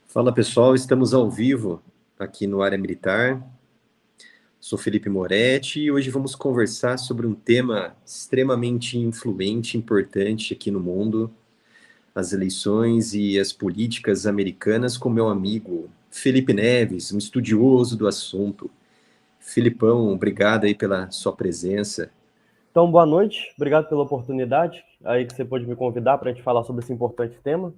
Fala pessoal, estamos ao vivo aqui no Área Militar. Sou Felipe Moretti e hoje vamos conversar sobre um tema extremamente influente, importante aqui no mundo, as eleições e as políticas americanas, com meu amigo Felipe Neves, um estudioso do assunto. Filipão, obrigado aí pela sua presença. Então, boa noite, obrigado pela oportunidade aí que você pôde me convidar para a gente falar sobre esse importante tema.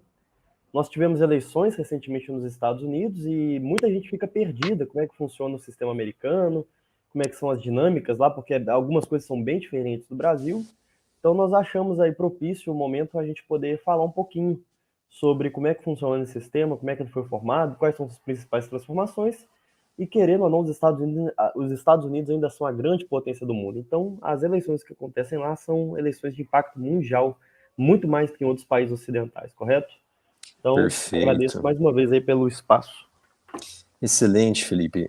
Nós tivemos eleições recentemente nos Estados Unidos e muita gente fica perdida como é que funciona o sistema americano, como é que são as dinâmicas lá, porque algumas coisas são bem diferentes do Brasil. Então, nós achamos aí propício o momento a gente poder falar um pouquinho sobre como é que funciona esse sistema, como é que ele foi formado, quais são as principais transformações. E querendo ou não, os Estados Unidos ainda são a grande potência do mundo. Então, as eleições que acontecem lá são eleições de impacto mundial, muito mais que em outros países ocidentais, correto? Então, agradeço Perfeito. mais uma vez aí pelo espaço. Excelente, Felipe.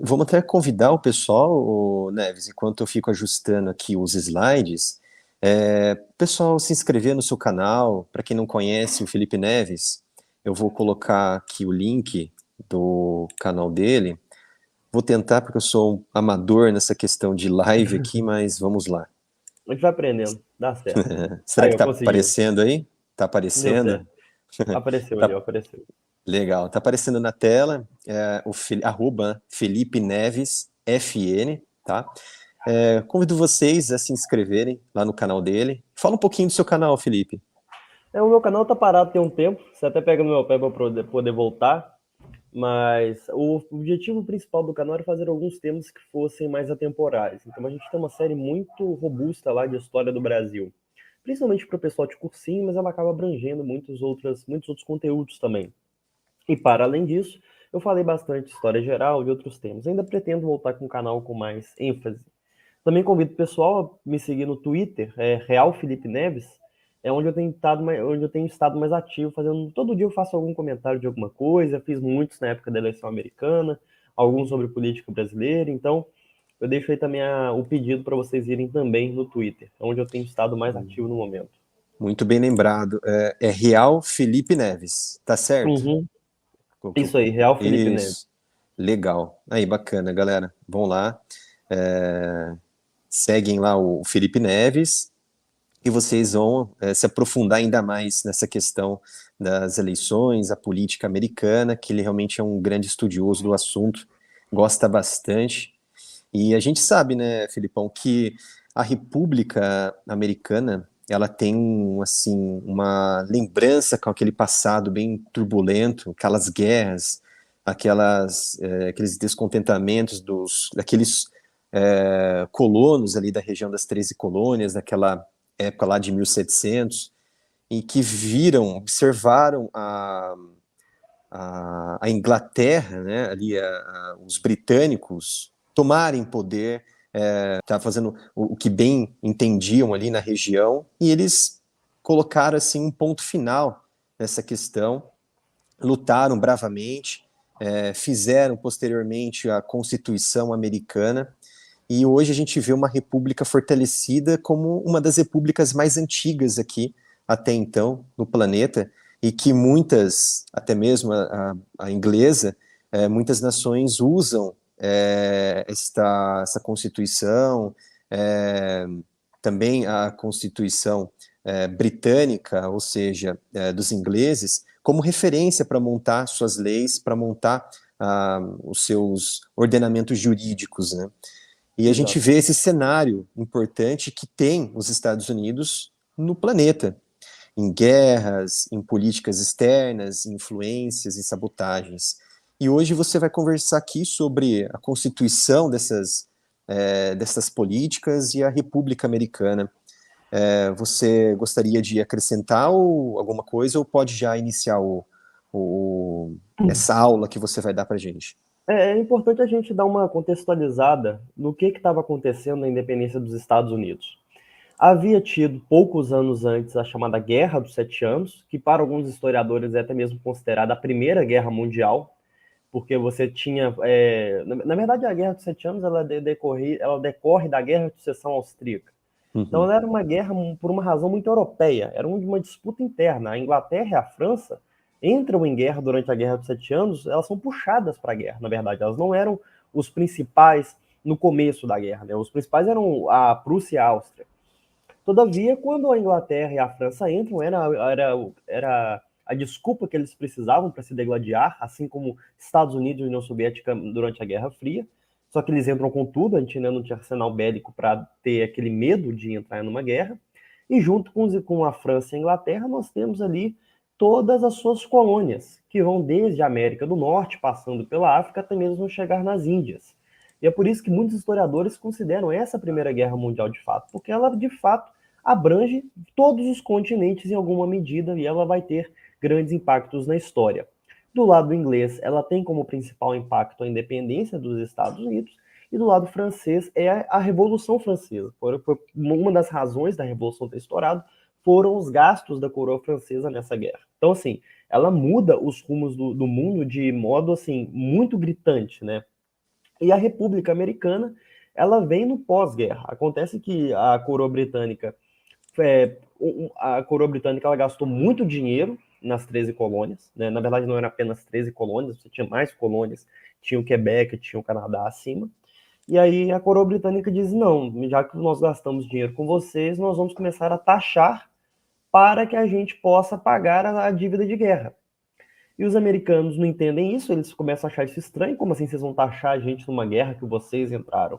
Vamos até convidar o pessoal, Neves, enquanto eu fico ajustando aqui os slides, pessoal se inscrever no seu canal. Para quem não conhece o Felipe Neves, eu vou colocar aqui o link do canal dele. Vou tentar, porque eu sou um amador nessa questão de live aqui, mas vamos lá. A gente vai aprendendo, dá certo. Será Aí, que eu está consegui. aparecendo aí? Está Deu aparecendo? certo. Apareceu ali, ó, Tá apareceu. legal. Tá aparecendo na tela arroba Felipe Neves FN, tá? Convido vocês a se inscreverem lá no canal dele. Fala um pouquinho do seu canal, Felipe. O meu canal tá parado tem um tempo, você até pega no meu pé para poder voltar, mas o objetivo principal do canal era fazer alguns temas que fossem mais atemporais. Então a gente tem uma série muito robusta lá de história do Brasil, principalmente para o pessoal de cursinho, mas ela acaba abrangendo muitos outros conteúdos também. E para além disso, eu falei bastante de história geral e outros temas. Ainda pretendo voltar com o canal com mais ênfase. Também convido o pessoal a me seguir no Twitter, Real Felipe Neves, é onde eu tenho estado mais ativo, fazendo todo dia eu faço algum comentário de alguma coisa, fiz muitos na época da eleição americana, alguns sobre política brasileira, então eu deixo aí também o pedido para vocês irem também no Twitter, onde eu tenho estado mais ativo no momento. Muito bem lembrado. É Real Felipe Neves, tá certo? Uhum. Isso aí, Real Felipe Neves. Isso. Legal. Aí, bacana, galera. Vão lá. Seguem lá o Felipe Neves e vocês vão se aprofundar ainda mais nessa questão das eleições, a política americana, que ele realmente é um grande estudioso do assunto, gosta bastante. E a gente sabe, né, Filipão, que a República Americana, ela tem, assim, uma lembrança com aquele passado bem turbulento, aquelas guerras, aqueles descontentamentos daqueles colonos ali da região das 13 colônias, daquela época lá de 1700, e que observaram a Inglaterra, né, ali os britânicos tomarem poder, tá fazendo o que bem entendiam ali na região, e eles colocaram assim um ponto final nessa questão, lutaram bravamente, fizeram posteriormente a Constituição Americana, e hoje a gente vê uma república fortalecida como uma das repúblicas mais antigas aqui até então no planeta, e que muitas, até mesmo a inglesa, muitas nações usam essa Constituição, é, também a Constituição britânica, ou seja, dos ingleses, como referência para montar suas leis, para montar os seus ordenamentos jurídicos, né? E a gente Exato. vê esse cenário importante que tem os Estados Unidos no planeta, em guerras, em políticas externas, influências e sabotagens. E hoje você vai conversar aqui sobre a constituição dessas políticas e a República Americana. Você gostaria de acrescentar alguma coisa ou pode já iniciar essa aula que você vai dar para a gente? É importante a gente dar uma contextualizada no que estava acontecendo na independência dos Estados Unidos. Havia tido, poucos anos antes, a chamada Guerra dos Sete Anos, que para alguns historiadores é até mesmo considerada a Primeira Guerra Mundial, porque você tinha. Na verdade, a Guerra dos Sete Anos ela decorre da Guerra de Sucessão Austríaca. Então, Uhum. ela era uma guerra por uma razão muito europeia, era uma disputa interna. A Inglaterra e a França entram em guerra durante a Guerra dos Sete Anos, elas são puxadas para a guerra, na verdade. Elas não eram os principais no começo da guerra, né? Os principais eram a Prússia e a Áustria. Todavia, quando a Inglaterra e a França entram, era a desculpa que eles precisavam para se degladiar, assim como Estados Unidos e União Soviética durante a Guerra Fria. Só que eles entram com tudo, a gente ainda não tinha arsenal bélico para ter aquele medo de entrar numa guerra. E junto com a França e a Inglaterra, nós temos ali todas as suas colônias, que vão desde a América do Norte, passando pela África, até mesmo chegar nas Índias. E é por isso que muitos historiadores consideram essa Primeira Guerra Mundial de fato, porque ela de fato abrange todos os continentes em alguma medida e ela vai ter grandes impactos na história. Do lado inglês, ela tem como principal impacto a independência dos Estados Unidos, e do lado francês é a Revolução Francesa. Uma das razões da Revolução ter estourado foram os gastos da coroa francesa nessa guerra. Então, assim, ela muda os rumos do mundo de modo, assim, muito gritante, né? E a República Americana, ela vem no pós-guerra. Acontece que a coroa britânica ela gastou muito dinheiro nas 13 colônias, né? Na verdade, não eram apenas 13 colônias, você tinha mais colônias, tinha o Quebec, tinha o Canadá acima. E aí a coroa britânica diz: não, já que nós gastamos dinheiro com vocês, nós vamos começar a taxar para que a gente possa pagar a dívida de guerra. E os americanos não entendem isso, eles começam a achar isso estranho, como assim vocês vão taxar a gente numa guerra que vocês entraram?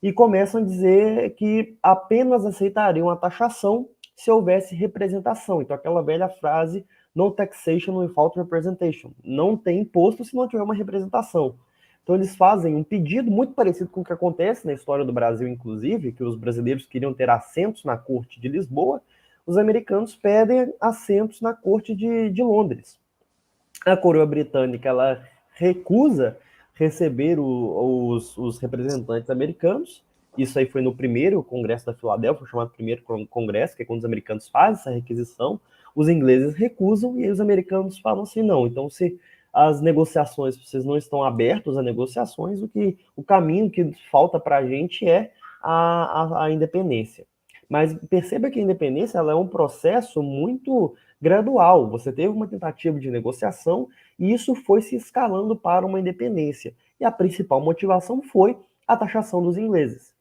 E começam a dizer que apenas aceitariam a taxação se houvesse representação. Então, aquela velha frase, no taxation without representation. Não tem imposto se não tiver uma representação. Então, eles fazem um pedido muito parecido com o que acontece na história do Brasil, inclusive, que os brasileiros queriam ter assentos na corte de Lisboa, os americanos pedem assentos na corte de Londres. A coroa britânica ela recusa receber os representantes americanos. Isso aí foi no primeiro Congresso da Filadélfia, chamado primeiro Congresso, que é quando os americanos fazem essa requisição. Os ingleses recusam e os americanos falam assim: não, então se as negociações, vocês não estão abertos a negociações, o caminho que falta para a gente é a independência. Mas perceba que a independência ela é um processo muito gradual. Você teve uma tentativa de negociação e isso foi se escalando para uma independência. E a principal motivação foi a taxação dos ingleses.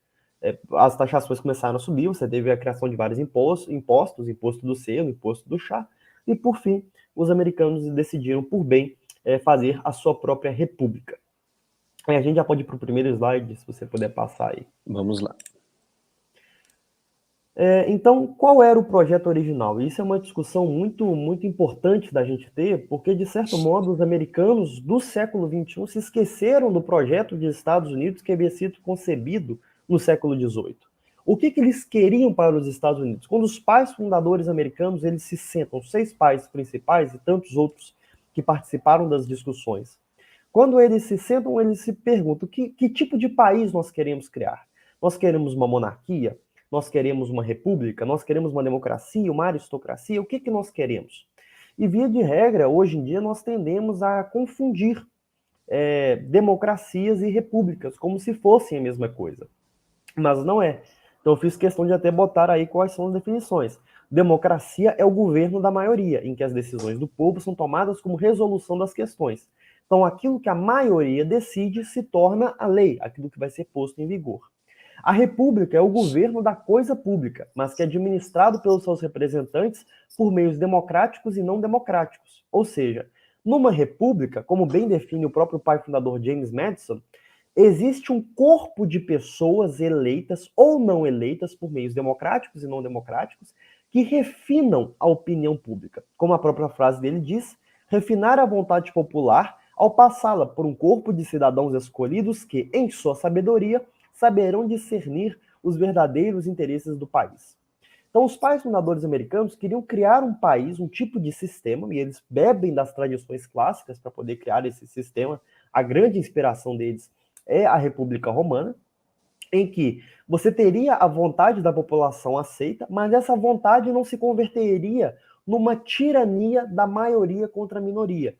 As taxações começaram a subir, você teve a criação de vários imposto do selo, imposto do chá, e por fim, os americanos decidiram por bem fazer a sua própria república. A gente já pode ir para o primeiro slide, se você puder passar aí. Vamos lá. Então, qual era o projeto original? Isso é uma discussão muito, muito importante da gente ter, porque, de certo modo, os americanos do século XXI se esqueceram do projeto de Estados Unidos que havia sido concebido no século XVIII. O que eles queriam para os Estados Unidos? Quando os pais fundadores americanos eles se sentam, 6 pais principais e tantos outros que participaram das discussões, quando eles se sentam, eles se perguntam que tipo de país nós queremos criar? Nós queremos uma monarquia? Nós queremos uma república? Nós queremos uma democracia, uma aristocracia? O que nós queremos? E via de regra, hoje em dia, nós tendemos a confundir democracias e repúblicas, como se fossem a mesma coisa. Mas não é. Então eu fiz questão de até botar aí quais são as definições. Democracia é o governo da maioria, em que as decisões do povo são tomadas como resolução das questões. Então aquilo que a maioria decide se torna a lei, aquilo que vai ser posto em vigor. A república é o governo da coisa pública, mas que é administrado pelos seus representantes por meios democráticos e não democráticos. Ou seja, numa república, como bem define o próprio pai fundador James Madison, existe um corpo de pessoas eleitas ou não eleitas por meios democráticos e não democráticos que refinam a opinião pública. Como a própria frase dele diz, refinar a vontade popular ao passá-la por um corpo de cidadãos escolhidos que, em sua sabedoria, saberão discernir os verdadeiros interesses do país. Então, os pais fundadores americanos queriam criar um país, um tipo de sistema, e eles bebem das tradições clássicas para poder criar esse sistema. A grande inspiração deles é a República Romana, em que você teria a vontade da população aceita, mas essa vontade não se converteria numa tirania da maioria contra a minoria.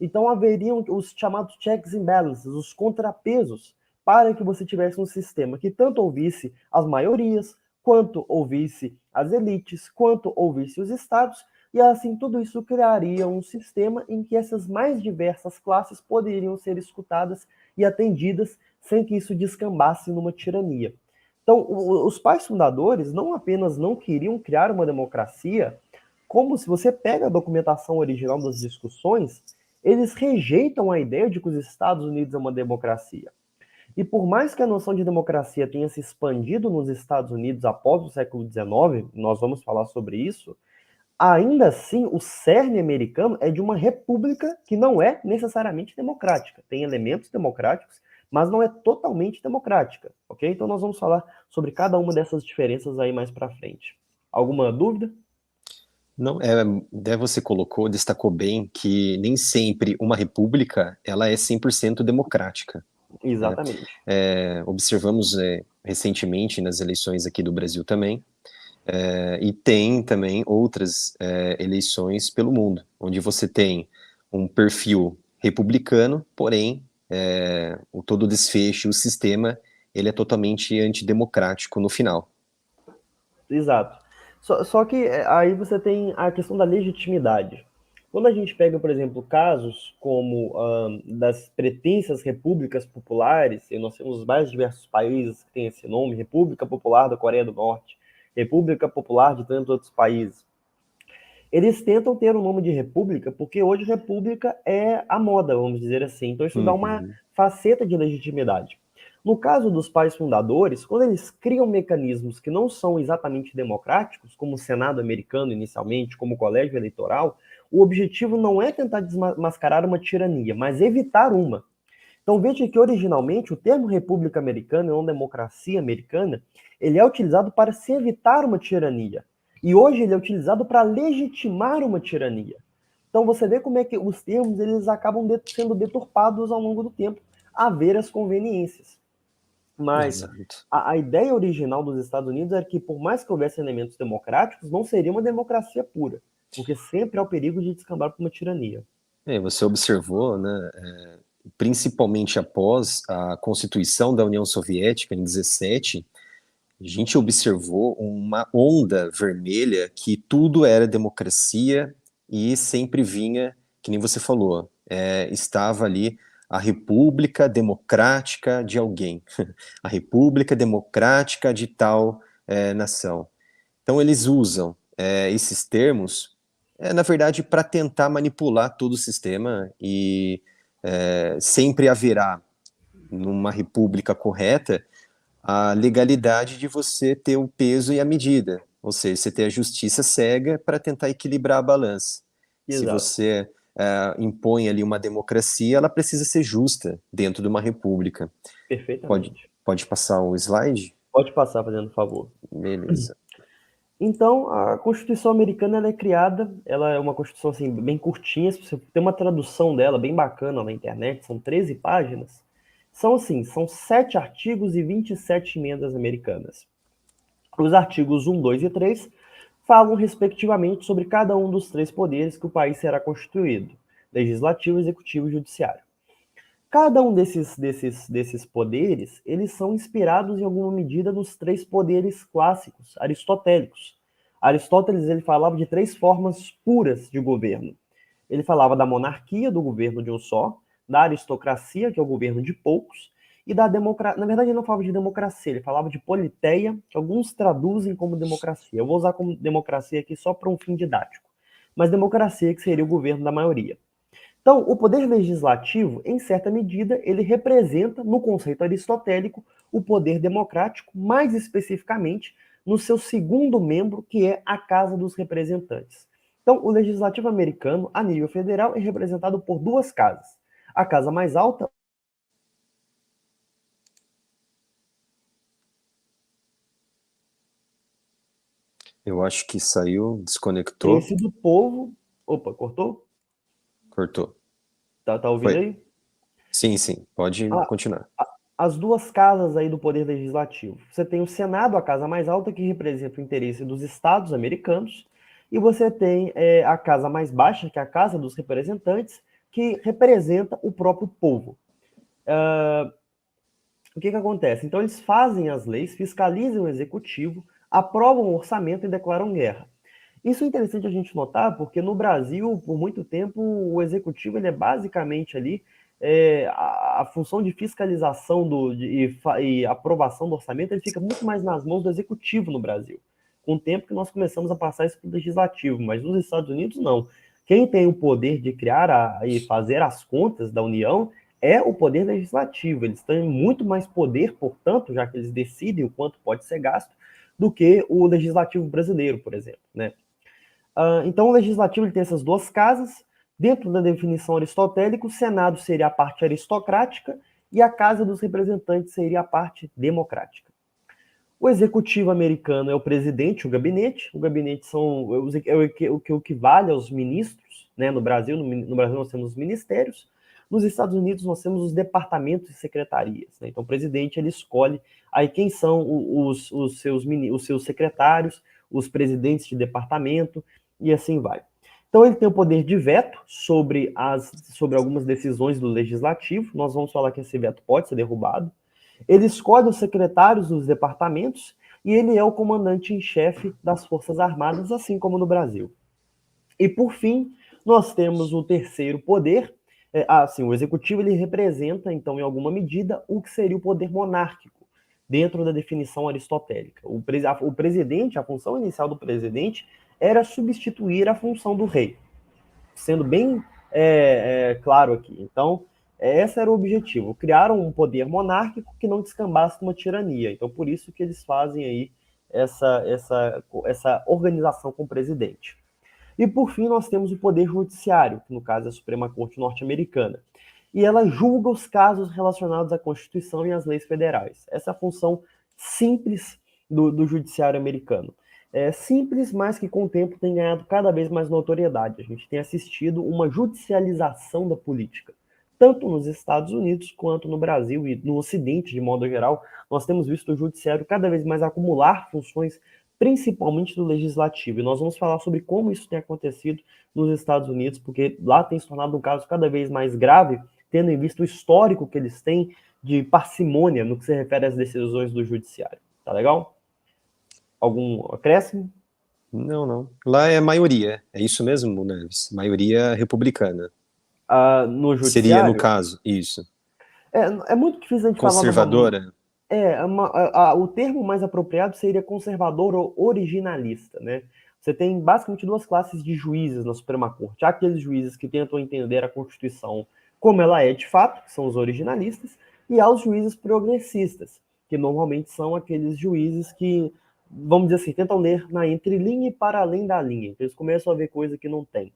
Então haveriam os chamados checks and balances, os contrapesos, para que você tivesse um sistema que tanto ouvisse as maiorias, quanto ouvisse as elites, quanto ouvisse os estados, e assim tudo isso criaria um sistema em que essas mais diversas classes poderiam ser escutadas e atendidas sem que isso descambasse numa tirania. Então, os pais fundadores não apenas não queriam criar uma democracia, como se você pega a documentação original das discussões, eles rejeitam a ideia de que os Estados Unidos é uma democracia. E por mais que a noção de democracia tenha se expandido nos Estados Unidos após o século XIX, nós vamos falar sobre isso, ainda assim o cerne americano é de uma república que não é necessariamente democrática. Tem elementos democráticos, mas não é totalmente democrática, ok? Então nós vamos falar sobre cada uma dessas diferenças aí mais para frente. Alguma dúvida? Não, você destacou bem que nem sempre uma república ela é 100% democrática, né? Exatamente. Observamos recentemente nas eleições aqui do Brasil também, e tem também outras eleições pelo mundo, onde você tem um perfil republicano, porém todo o desfecho, o sistema, ele é totalmente antidemocrático no final. Exato. Só que aí você tem a questão da legitimidade. Quando a gente pega, por exemplo, casos como das pretensas repúblicas populares, e nós temos os mais diversos países que têm esse nome, República Popular da Coreia do Norte, República Popular de tantos outros países, eles tentam ter o nome de república porque hoje república é a moda, vamos dizer assim. Então isso dá uma Uhum. faceta de legitimidade. No caso dos pais fundadores, quando eles criam mecanismos que não são exatamente democráticos, como o Senado americano inicialmente, como o colégio eleitoral, o objetivo não é tentar desmascarar uma tirania, mas evitar uma. Então veja que originalmente o termo república americana, ou democracia americana, ele é utilizado para se evitar uma tirania. E hoje ele é utilizado para legitimar uma tirania. Então você vê como é que os termos eles acabam sendo deturpados ao longo do tempo, a ver as conveniências. Mas Exato. a ideia original dos Estados Unidos era que, por mais que houvesse elementos democráticos, não seria uma democracia pura, porque sempre há o perigo de descambar para uma tirania. Você observou, né, principalmente após a Constituição da União Soviética, em 17, a gente observou uma onda vermelha que tudo era democracia e sempre vinha, que nem você falou, estava ali a República Democrática de alguém, a República Democrática de tal nação. Então eles usam esses termos, na verdade, para tentar manipular todo o sistema e sempre haverá, numa república correta, a legalidade de você ter o peso e a medida, ou seja, você ter a justiça cega para tentar equilibrar a balança. Se Exato, você impõe ali uma democracia, ela precisa ser justa dentro de uma república. Pode, perfeitamente. pode passar o slide? Pode passar fazendo favor. Beleza. Então, a Constituição americana ela é criada, ela é uma Constituição assim, bem curtinha, se você tem uma tradução dela bem bacana na internet, são 13 páginas. São assim, são 7 artigos e 27 emendas americanas. Os artigos 1, 2 e 3 falam respectivamente sobre cada um dos 3 poderes que o país será constituído: legislativo, executivo e judiciário. Cada um desses poderes, eles são inspirados em alguma medida nos 3 poderes clássicos aristotélicos. Aristóteles ele falava de 3 formas puras de governo. Ele falava da monarquia, do governo de um só, da aristocracia, que é o governo de poucos, e da democracia. Na verdade, ele não falava de democracia, ele falava de politeia, que alguns traduzem como democracia. Eu vou usar como democracia aqui só para um fim didático. Mas democracia que seria o governo da maioria. Então, o poder legislativo, em certa medida, ele representa, no conceito aristotélico, o poder democrático, mais especificamente no seu segundo membro, que é a Casa dos Representantes. Então, o legislativo americano, a nível federal, é representado por 2 casas. A casa mais alta. Eu acho que saiu, desconectou, Esse do povo. Opa, cortou? cortou. Tá ouvindo Foi. aí? Sim, sim, pode A- continuar. as 2 casas aí do poder legislativo. Você tem o Senado, a casa mais alta, que representa o interesse dos estados americanos, e você tem a casa mais baixa, que é a Casa dos Representantes, que representa o próprio povo. O que acontece? Então, eles fazem as leis, fiscalizam o executivo, aprovam o orçamento e declaram guerra. Isso é interessante a gente notar, porque no Brasil, por muito tempo, o executivo ele é basicamente ali a função de fiscalização e aprovação do orçamento, ele fica muito mais nas mãos do executivo no Brasil. Com o tempo que nós começamos a passar isso para o legislativo, mas nos Estados Unidos não. Quem tem o poder de criar e fazer as contas da União é o poder legislativo. Eles têm muito mais poder, portanto, já que eles decidem o quanto pode ser gasto, do que o legislativo brasileiro, por exemplo, né? Então, o legislativo ele tem essas duas casas. Dentro da definição aristotélica, o Senado seria a parte aristocrática e a Casa dos Representantes seria a parte democrática. O executivo americano é o presidente, o gabinete. O gabinete é o que equivale aos ministros, né? No Brasil nós temos os ministérios. Nos Estados Unidos nós temos os departamentos e secretarias, né? Então o presidente ele escolhe aí quem são os seus secretários, os presidentes de departamento e assim vai. Então ele tem o poder de veto sobre algumas decisões do legislativo. Nós vamos falar que esse veto pode ser derrubado. Ele escolhe os secretários dos departamentos e ele é o comandante em chefe das Forças Armadas, assim como no Brasil. E por fim, nós temos o terceiro poder. O executivo ele representa, então, em alguma medida, o que seria o poder monárquico, dentro da definição aristotélica. O presidente, a função inicial do presidente era substituir a função do rei, sendo bem claro aqui. Então, esse era o objetivo. Criaram um poder monárquico que não descambasse numa tirania. Então, por isso que eles fazem aí essa organização com o presidente. E, por fim, nós temos o poder judiciário, que no caso é a Suprema Corte norte-americana. E ela julga os casos relacionados à Constituição e às leis federais. Essa é a função simples do judiciário americano. É simples, mas que com o tempo tem ganhado cada vez mais notoriedade. A gente tem assistido uma judicialização da política, tanto nos Estados Unidos quanto no Brasil e no Ocidente, de modo geral. Nós temos visto o judiciário cada vez mais acumular funções, principalmente do legislativo. E nós vamos falar sobre como isso tem acontecido nos Estados Unidos, porque lá tem se tornado um caso cada vez mais grave, tendo em vista o histórico que eles têm de parcimônia no que se refere às decisões do judiciário. Tá legal? Algum acréscimo? Não. Lá é maioria, é isso mesmo, Neves? Maioria republicana. No judiciário? Seria, no caso, isso. É muito difícil a gente Conservadora? O termo mais apropriado seria conservador ou originalista, né? Você tem basicamente duas classes de juízes na Suprema Corte. Há aqueles juízes que tentam entender a Constituição como ela é de fato, que são os originalistas, e há os juízes progressistas, que normalmente são aqueles juízes que, vamos dizer assim, tentam ler na entrelinha e para além da linha. Então, eles começam a ver coisa que não tem.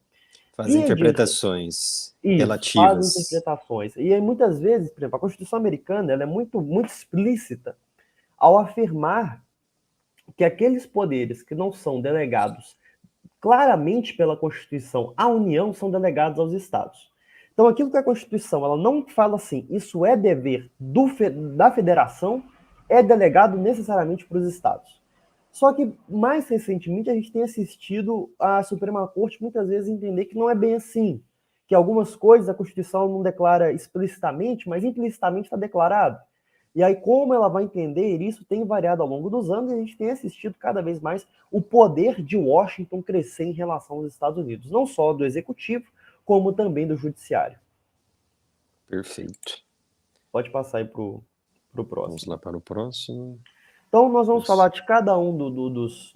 Fazem interpretações relativas. Fazem interpretações. E aí, muitas vezes, por exemplo, a Constituição americana ela é muito, muito explícita ao afirmar que aqueles poderes que não são delegados claramente pela Constituição à União são delegados aos Estados. Então, aquilo que a Constituição ela não fala assim, isso é dever da federação, é delegado necessariamente para os Estados. Só que, mais recentemente, a gente tem assistido a Suprema Corte muitas vezes entender que não é bem assim, que algumas coisas a Constituição não declara explicitamente, mas implicitamente está declarado. E aí, como ela vai entender isso, tem variado ao longo dos anos, e a gente tem assistido cada vez mais o poder de Washington crescer em relação aos Estados Unidos, não só do executivo, como também do judiciário. Perfeito. Pode passar aí para o próximo. Vamos lá para o próximo. Então, nós vamos falar de cada um dos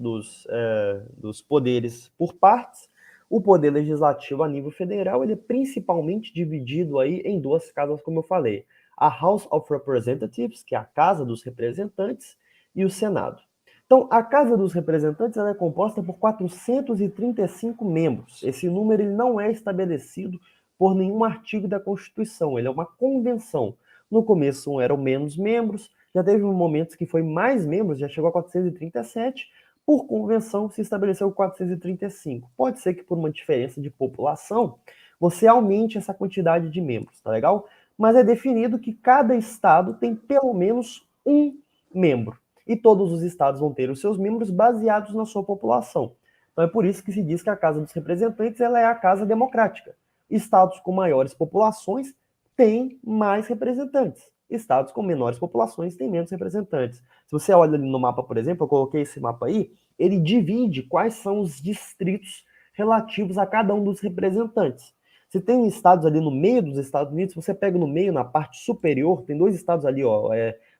poderes por partes. O poder legislativo a nível federal ele é principalmente dividido aí em duas casas, como eu falei. A House of Representatives, que é a Casa dos Representantes, e o Senado. Então, a Casa dos Representantes ela é composta por 435 membros. Esse número ele não é estabelecido por nenhum artigo da Constituição, ele é uma convenção. No começo eram menos membros, já teve momentos que foi mais membros, já chegou a 437, por convenção se estabeleceu 435. Pode ser que por uma diferença de população, você aumente essa quantidade de membros, tá legal? Mas é definido que cada estado tem pelo menos um membro. E todos os estados vão ter os seus membros baseados na sua população. Então é por isso que se diz que a Casa dos Representantes ela é a casa democrática. Estados com maiores populações têm mais representantes. Estados com menores populações têm menos representantes. Se você olha ali no mapa, por exemplo, eu coloquei esse mapa aí, ele divide quais são os distritos relativos a cada um dos representantes. Se tem estados ali no meio dos Estados Unidos, você pega no meio, na parte superior, tem dois estados ali, ó,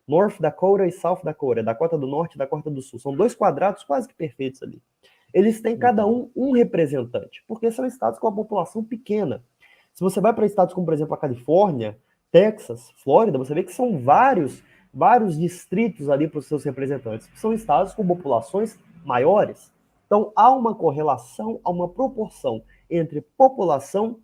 North Dakota e South Dakota, Dakota do Norte e Dakota do Sul. São dois quadrados quase que perfeitos ali. Eles têm cada um representante, porque são estados com a população pequena. Se você vai para estados como, por exemplo, a Califórnia, Texas, Flórida, você vê que são vários distritos ali para os seus representantes, que são estados com populações maiores. Então, há uma correlação, há uma proporção entre população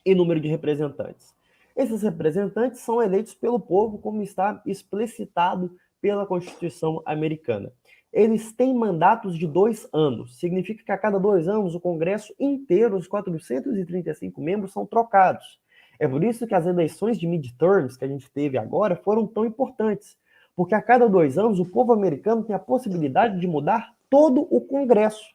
e número de representantes. Esses representantes são eleitos pelo povo, como está explicitado pela Constituição americana. Eles têm mandatos de 2 anos. Significa que a cada 2 anos o Congresso inteiro, os 435 membros, são trocados. É por isso que as eleições de midterms que a gente teve agora foram tão importantes. Porque a cada 2 anos o povo americano tem a possibilidade de mudar todo o Congresso.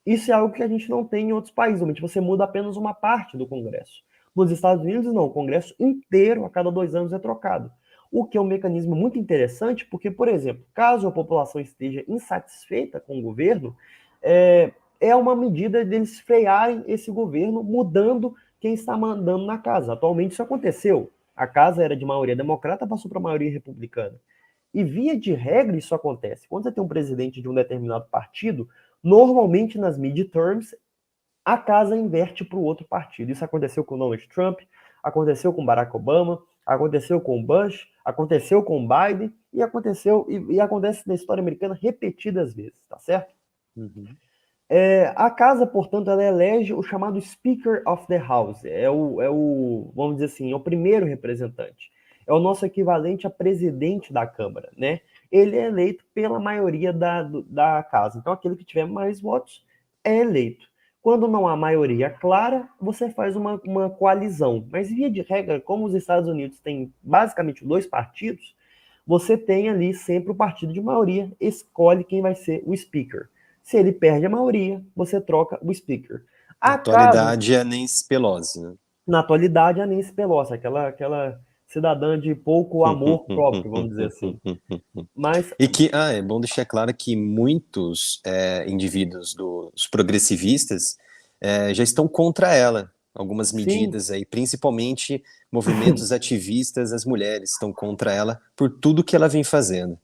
Isso é algo que a gente não tem em outros países. Normalmente você muda apenas uma parte do Congresso. Nos Estados Unidos, não. O Congresso inteiro, a cada 2 anos, é trocado. O que é um mecanismo muito interessante, porque, por exemplo, caso a população esteja insatisfeita com o governo, é uma medida deles frearem esse governo, mudando quem está mandando na casa. Atualmente isso aconteceu. A casa era de maioria democrata, passou para maioria republicana. E, via de regra, isso acontece. Quando você tem um presidente de um determinado partido, normalmente nas midterms, a casa inverte para o outro partido. Isso aconteceu com Donald Trump, aconteceu com Barack Obama, aconteceu com Bush, aconteceu com Biden e acontece na história americana repetidas vezes, tá certo? Uhum. A casa, portanto, ela elege o chamado Speaker of the House. Vamos dizer assim, é o primeiro representante. É o nosso equivalente a presidente da Câmara, né? Ele é eleito pela maioria da casa. Então, aquele que tiver mais votos é eleito. Quando não há maioria clara, você faz uma coalizão. Mas, via de regra, como os Estados Unidos têm basicamente 2 partidos, você tem ali sempre o partido de maioria, escolhe quem vai ser o speaker. Se ele perde a maioria, você troca o speaker. Na atualidade é Nancy Pelosi, né? Na atualidade, a Nancy Pelosi, aquela cidadã de pouco amor próprio, vamos dizer assim. Mas E que é bom deixar claro que muitos indivíduos dos progressivistas já estão contra ela. Algumas medidas sim, aí, principalmente movimentos ativistas, as mulheres estão contra ela por tudo que ela vem fazendo.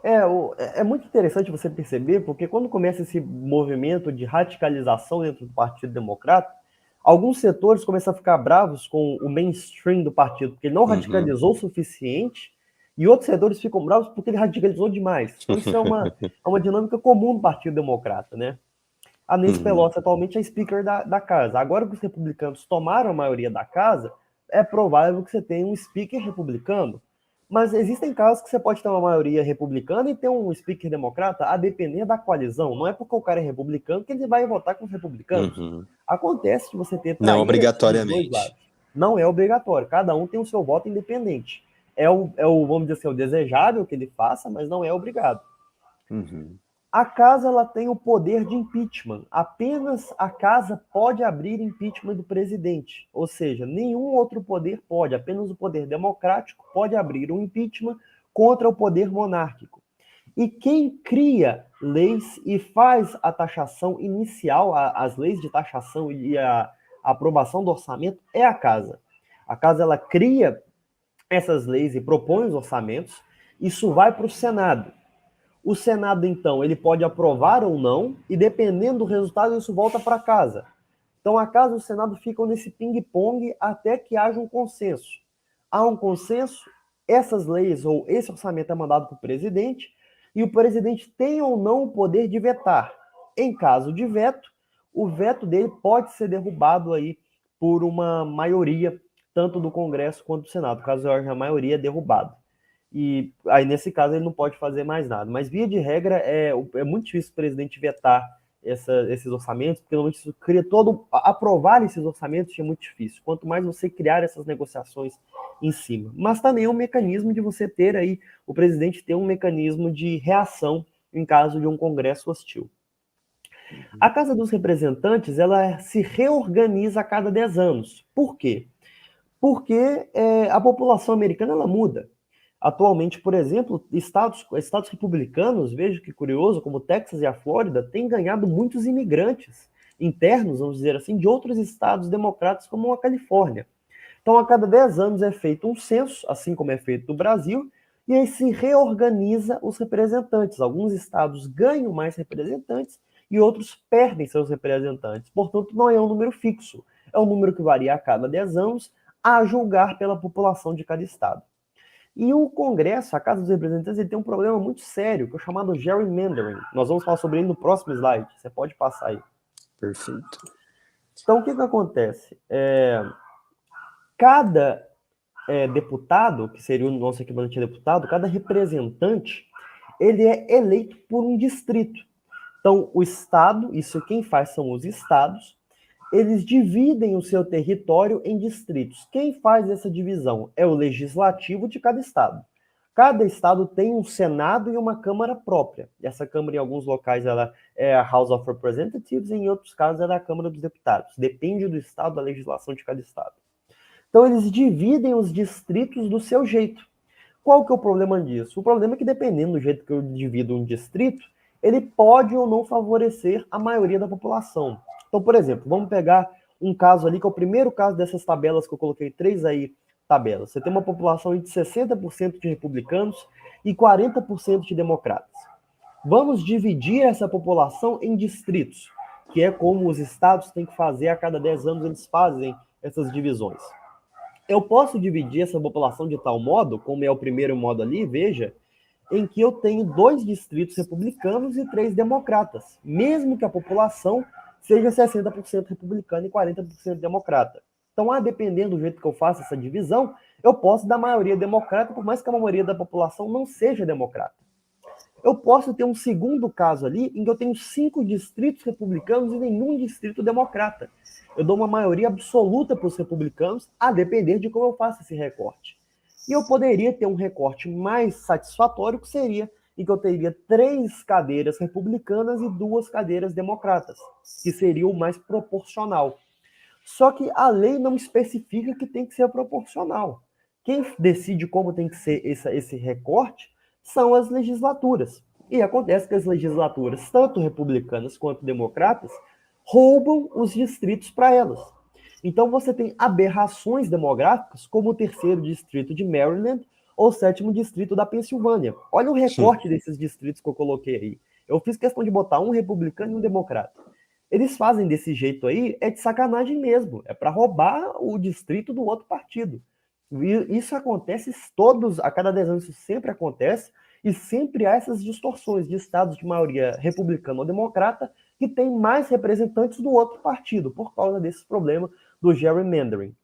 é muito interessante você perceber, porque quando começa esse movimento de radicalização dentro do Partido Democrata, alguns setores começam a ficar bravos com o mainstream do partido, porque ele não radicalizou o suficiente, e outros setores ficam bravos porque ele radicalizou demais. Então isso é uma dinâmica comum do Partido Democrata, né? A Nancy Pelosi atualmente é speaker da casa. Agora que os republicanos tomaram a maioria da casa, é provável que você tenha um speaker republicano. Mas existem casos que você pode ter uma maioria republicana e ter um speaker democrata, a depender da coalizão. Não é porque o cara é republicano que ele vai votar com os republicanos. Acontece de você ter Não traíra dos 2 obrigatoriamente. lados. Não é obrigatório. Cada um tem o seu voto independente. Vamos dizer assim, o desejável que ele faça, mas não é obrigado. A casa ela tem o poder de impeachment. Apenas a casa pode abrir impeachment do presidente. Ou seja, nenhum outro poder pode. Apenas o poder democrático pode abrir um impeachment contra o poder monárquico. E quem cria leis e faz a taxação inicial, as leis de taxação e a aprovação do orçamento é a casa. A casa ela cria essas leis e propõe os orçamentos. Isso vai para o Senado. O Senado, então, ele pode aprovar ou não, e dependendo do resultado, isso volta para casa. Então, a casa e o Senado ficam nesse ping-pong até que haja um consenso. Há um consenso, essas leis ou esse orçamento é mandado para o presidente, e o presidente tem ou não o poder de vetar. Em caso de veto, o veto dele pode ser derrubado aí por uma maioria, tanto do Congresso quanto do Senado. Caso haja a maioria, é derrubado. E aí, nesse caso, ele não pode fazer mais nada. Mas, via de regra, é muito difícil o presidente vetar esses orçamentos, porque normalmente isso cria todo. Aprovar esses orçamentos é muito difícil. Quanto mais você criar essas negociações em cima. Mas também é um mecanismo de você ter aí, o presidente ter um mecanismo de reação em caso de um Congresso hostil. A Casa dos Representantes, ela se reorganiza a cada 10 anos. Por quê? Porque a população americana ela muda. Atualmente, por exemplo, estados republicanos, veja que curioso, como o Texas e a Flórida, têm ganhado muitos imigrantes internos, vamos dizer assim, de outros estados democratas, como a Califórnia. Então, a cada 10 anos é feito um censo, assim como é feito no Brasil, e aí se reorganiza os representantes. Alguns estados ganham mais representantes e outros perdem seus representantes. Portanto, não é um número fixo. É um número que varia a cada 10 anos, a julgar pela população de cada estado. E o Congresso, a Casa dos Representantes, ele tem um problema muito sério, que é o chamado gerrymandering. Nós vamos falar sobre ele no próximo slide. Você pode passar aí. Perfeito. Então, o que acontece? Cada deputado, que seria o nosso equivalente a deputado, cada representante, ele é eleito por um distrito. Então, o estado, isso quem faz são os estados, eles dividem o seu território em distritos. Quem faz essa divisão é o legislativo de cada estado. Cada estado tem um senado e uma câmara própria. Essa câmara, em alguns locais, ela é a House of Representatives, e em outros casos, ela é a Câmara dos Deputados. Depende do estado, da legislação de cada estado. Então, eles dividem os distritos do seu jeito. Qual que é o problema disso? O problema é que, dependendo do jeito que eu divido um distrito, ele pode ou não favorecer a maioria da população. Então, por exemplo, vamos pegar um caso ali, que é o primeiro caso dessas tabelas que eu coloquei, 3 aí tabelas. Você tem uma população de 60% de republicanos e 40% de democratas. Vamos dividir essa população em distritos, que é como os estados têm que fazer a cada 10 anos, eles fazem essas divisões. Eu posso dividir essa população de tal modo, como é o primeiro modo ali, veja, em que eu tenho 2 distritos republicanos e 3 democratas, mesmo que a população seja 60% republicana e 40% democrata. Então, dependendo do jeito que eu faço essa divisão, eu posso dar maioria democrata, por mais que a maioria da população não seja democrata. Eu posso ter um segundo caso ali, em que eu tenho 5 distritos republicanos e nenhum distrito democrata. Eu dou uma maioria absoluta para os republicanos, a depender de como eu faço esse recorte. E eu poderia ter um recorte mais satisfatório, que seria em que eu teria 3 cadeiras republicanas e 2 cadeiras democratas, que seria o mais proporcional. Só que a lei não especifica que tem que ser proporcional. Quem decide como tem que ser esse recorte são as legislaturas. E acontece que as legislaturas, tanto republicanas quanto democratas, roubam os distritos para elas. Então você tem aberrações demográficas, como o terceiro distrito de Maryland ou o sétimo distrito da Pensilvânia. Olha o recorte desses distritos que eu coloquei aí. Eu fiz questão de botar um republicano e um democrata. Eles fazem desse jeito aí, é de sacanagem mesmo. É para roubar o distrito do outro partido. E isso acontece a cada 10 anos, isso sempre acontece, e sempre há essas distorções de estados de maioria republicana ou democrata que tem mais representantes do outro partido, por causa desse problema do gerrymandering.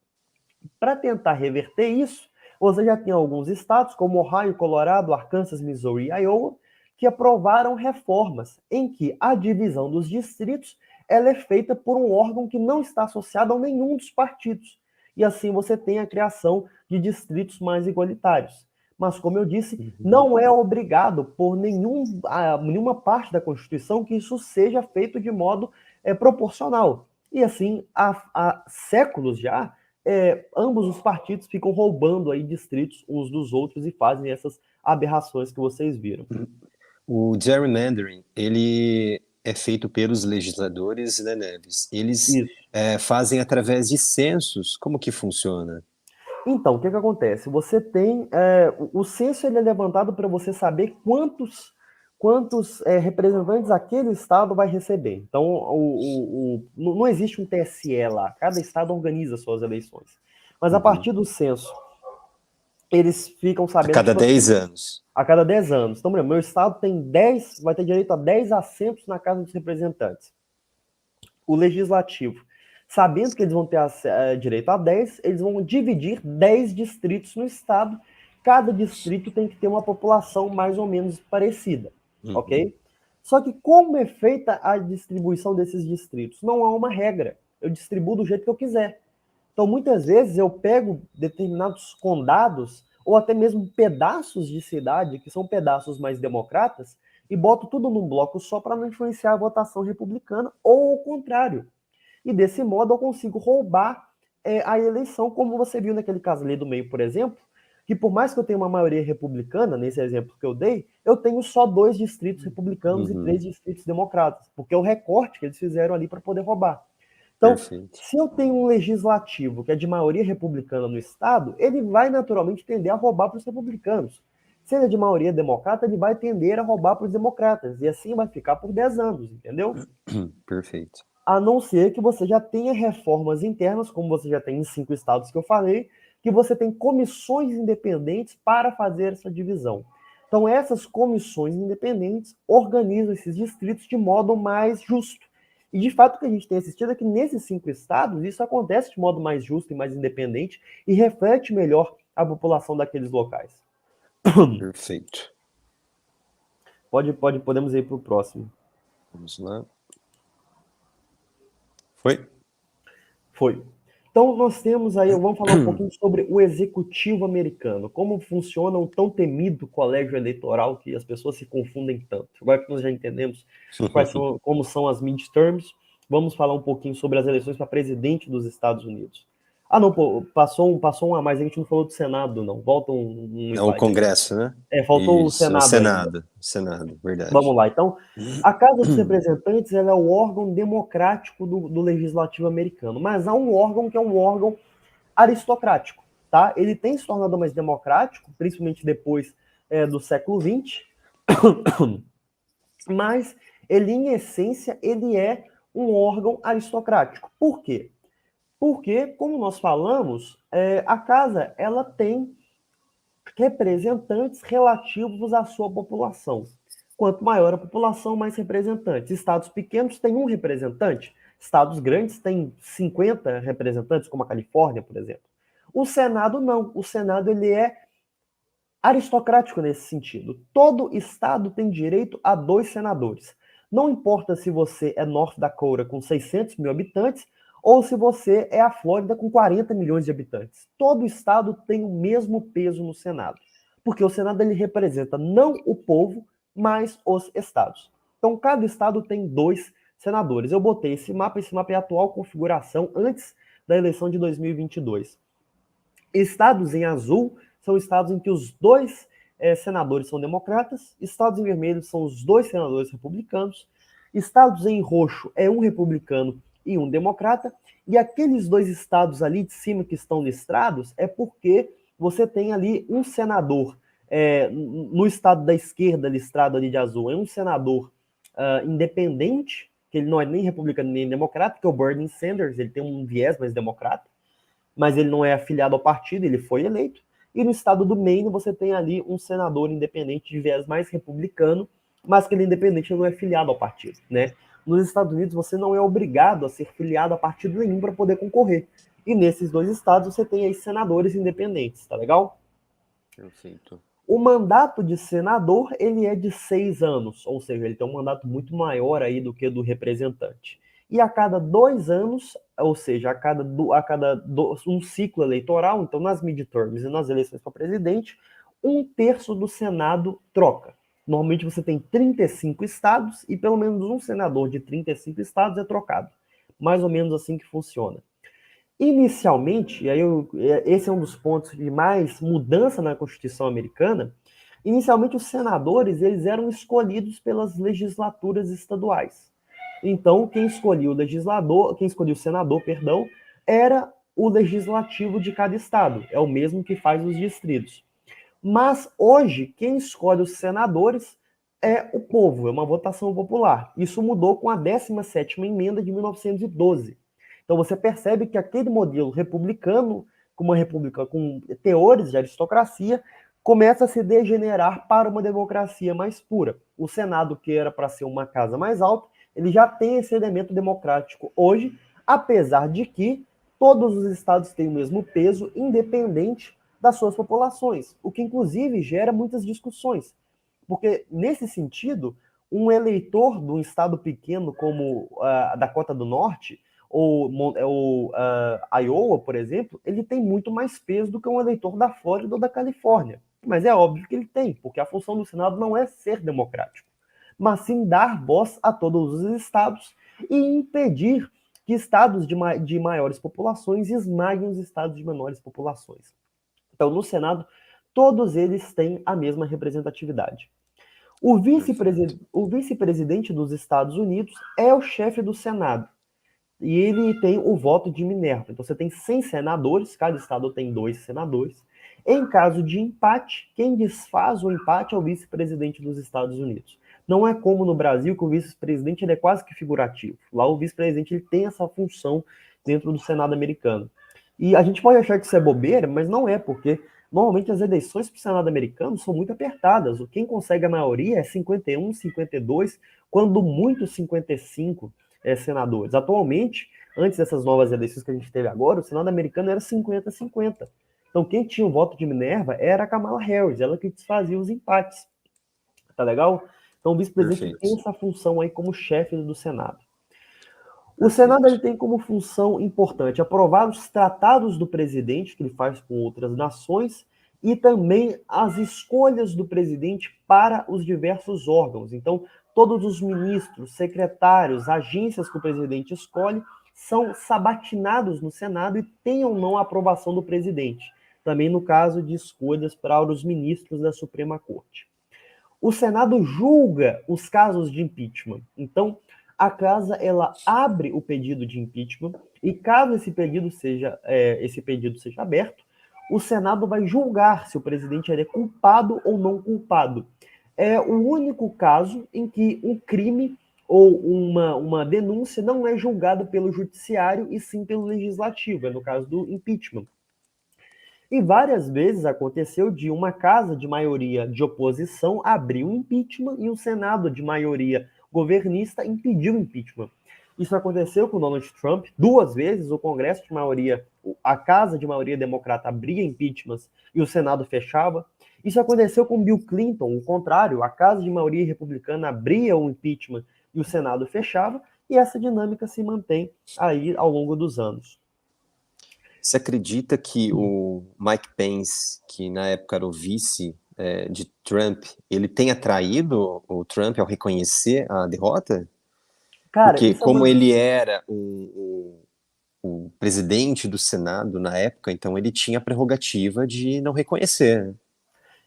Para tentar reverter isso, você já tem alguns estados, como Ohio, Colorado, Arkansas, Missouri e Iowa, que aprovaram reformas em que a divisão dos distritos ela é feita por um órgão que não está associado a nenhum dos partidos. E assim você tem a criação de distritos mais igualitários. Mas, como eu disse, não é obrigado por nenhuma parte da Constituição que isso seja feito de modo proporcional. E assim, há séculos já, ambos os partidos ficam roubando aí distritos uns dos outros e fazem essas aberrações que vocês viram. O gerrymandering, ele é feito pelos legisladores, né, Neves? Eles fazem através de censos. Como que funciona? Então, o que acontece? Você tem... o censo ele é levantado para você saber quantos representantes aquele estado vai receber. Então, não existe um TSE lá. Cada estado organiza suas eleições. Mas a partir do censo, eles ficam sabendo... A cada 10 anos. A cada 10 anos. Então, meu estado tem 10, vai ter direito a 10 assentos na Casa dos Representantes. O Legislativo, sabendo que eles vão ter direito a 10, eles vão dividir 10 distritos no estado. Cada distrito tem que ter uma população mais ou menos parecida, ok? Só que como é feita a distribuição desses distritos? Não há uma regra. Eu distribuo do jeito que eu quiser. Então, muitas vezes, eu pego determinados condados ou até mesmo pedaços de cidade, que são pedaços mais democratas, e boto tudo num bloco só para não influenciar a votação republicana, ou o contrário. E desse modo eu consigo roubar a eleição, como você viu naquele caso ali do meio, por exemplo, que por mais que eu tenha uma maioria republicana, nesse exemplo que eu dei, eu tenho só 2 distritos republicanos e 3 distritos democratas, porque é o recorte que eles fizeram ali para poder roubar. Então, Perfeito. se eu tenho um legislativo que é de maioria republicana no Estado, ele vai naturalmente tender a roubar para os republicanos. Se ele é de maioria democrata, ele vai tender a roubar para os democratas. E assim vai ficar por 10 anos, entendeu? Perfeito. A não ser que você já tenha reformas internas, como você já tem em 5 estados que eu falei, que você tem comissões independentes para fazer essa divisão. Então, essas comissões independentes organizam esses distritos de modo mais justo. E, de fato, o que a gente tem assistido é que nesses 5 estados, isso acontece de modo mais justo e mais independente e reflete melhor a população daqueles locais. Perfeito. Podemos ir para o próximo. Vamos lá. Foi? Foi. Então, nós temos aí, vamos falar um pouquinho sobre o executivo americano, como funciona o tão temido colégio eleitoral que as pessoas se confundem tanto. Agora que nós já entendemos como são as midterms, vamos falar um pouquinho sobre as eleições para presidente dos Estados Unidos. Ah, não, pô, passou um a mais, a gente não falou do Senado, não. Volta um É o slide. Congresso, né? Faltou Isso, o Senado ainda. O Senado, verdade. Vamos lá, então, a Casa dos Representantes ela é o órgão democrático do legislativo americano, mas há um órgão que é um órgão aristocrático, tá? Ele tem se tornado mais democrático, principalmente depois do século XX, mas ele, em essência, ele é um órgão aristocrático. Por quê? Porque, como nós falamos, a casa ela tem representantes relativos à sua população. Quanto maior a população, mais representantes. Estados pequenos têm um representante, estados grandes têm 50 representantes, como a Califórnia, por exemplo. O Senado não. O Senado ele é aristocrático nesse sentido. Todo estado tem direito a 2 senadores. Não importa se você é North Dakota com 600 mil habitantes ou se você é a Flórida com 40 milhões de habitantes. Todo estado tem o mesmo peso no Senado, porque o Senado ele representa não o povo, mas os estados. Então, cada estado tem 2 senadores. Eu botei esse mapa é a atual configuração antes da eleição de 2022. Estados em azul são estados em que os 2 senadores são democratas, estados em vermelho são os 2 senadores republicanos, estados em roxo é um republicano e um democrata, e aqueles 2 estados ali de cima que estão listrados é porque você tem ali um senador, no estado da esquerda listrado ali de azul, é um senador independente, que ele não é nem republicano nem democrata, que é o Bernie Sanders, ele tem um viés mais democrata, mas ele não é afiliado ao partido, ele foi eleito. E no estado do Maine você tem ali um senador independente de viés mais republicano, mas que ele é independente, ele não é filiado ao partido, né? Nos Estados Unidos você não é obrigado a ser filiado a partido nenhum para poder concorrer. E nesses 2 estados você tem aí senadores independentes, tá legal? Perfeito. O mandato de senador, ele é de 6 anos, ou seja, ele tem um mandato muito maior aí do que do representante. E a cada 2 anos, ou seja, um ciclo eleitoral, então nas midterms e nas eleições para presidente, 1/3 do Senado troca. Normalmente você tem 35 estados e pelo menos um senador de 35 estados é trocado. Mais ou menos assim que funciona. Inicialmente, e aí esse é um dos pontos de mais mudança na Constituição americana, inicialmente os senadores eles eram escolhidos pelas legislaturas estaduais. Então, quem escolhia o senador, perdão, era o legislativo de cada estado. É o mesmo que faz os distritos. Mas hoje, quem escolhe os senadores é o povo, é uma votação popular. Isso mudou com a 17ª emenda de 1912. Então você percebe que aquele modelo republicano, com uma república com teores de aristocracia, começa a se degenerar para uma democracia mais pura. O Senado, que era para ser uma casa mais alta, ele já tem esse elemento democrático hoje, apesar de que todos os estados têm o mesmo peso, independente das suas populações, o que inclusive gera muitas discussões. Porque, nesse sentido, um eleitor de um estado pequeno como a Dakota do Norte, ou Iowa, por exemplo, ele tem muito mais peso do que um eleitor da Flórida ou da Califórnia. Mas é óbvio que ele tem, porque a função do Senado não é ser democrático, mas sim dar voz a todos os estados e impedir que estados de maiores populações esmaguem os estados de menores populações. Então, no Senado, todos eles têm a mesma representatividade. O vice-presidente dos Estados Unidos é o chefe do Senado. E ele tem o voto de Minerva. Então você tem 100 senadores, cada estado tem 2 senadores. Em caso de empate, quem desfaz o empate é o vice-presidente dos Estados Unidos. Não é como no Brasil, que o vice-presidente ele é quase que figurativo. Lá o vice-presidente ele tem essa função dentro do Senado americano. E a gente pode achar que isso é bobeira, mas não é, porque normalmente as eleições para o Senado americano são muito apertadas. Quem consegue a maioria é 51, 52, quando muito 55 senadores. Atualmente, antes dessas novas eleições que a gente teve agora, o Senado americano era 50-50. Então, quem tinha o voto de Minerva era a Kamala Harris, ela que desfazia os empates. Tá legal? Então, o vice-presidente tem essa função aí como chefe do Senado. O Senado ele tem como função importante aprovar os tratados do presidente, que ele faz com outras nações, e também as escolhas do presidente para os diversos órgãos. Então, todos os ministros, secretários, agências que o presidente escolhe são sabatinados no Senado e têm ou não a aprovação do presidente. Também no caso de escolhas para os ministros da Suprema Corte. O Senado julga os casos de impeachment. Então, a casa ela abre o pedido de impeachment e caso esse pedido seja aberto, o Senado vai julgar se o presidente é culpado ou não culpado. É o único caso em que um crime ou uma denúncia não é julgado pelo judiciário e sim pelo legislativo, é no caso do impeachment. E várias vezes aconteceu de uma casa de maioria de oposição abrir um impeachment e o Senado de maioria governista impediu o impeachment. Isso aconteceu com Donald Trump 2 vezes, o Congresso de maioria, a casa de maioria democrata abria impeachments e o Senado fechava. Isso aconteceu com Bill Clinton, o contrário, a casa de maioria republicana abria o impeachment e o Senado fechava, e essa dinâmica se mantém aí ao longo dos anos. Você acredita que o Mike Pence, que na época era o vice de Trump, ele tenha traído o Trump ao reconhecer a derrota? Cara, Porque isso é como uma... ele era o presidente do Senado na época, então ele tinha a prerrogativa de não reconhecer.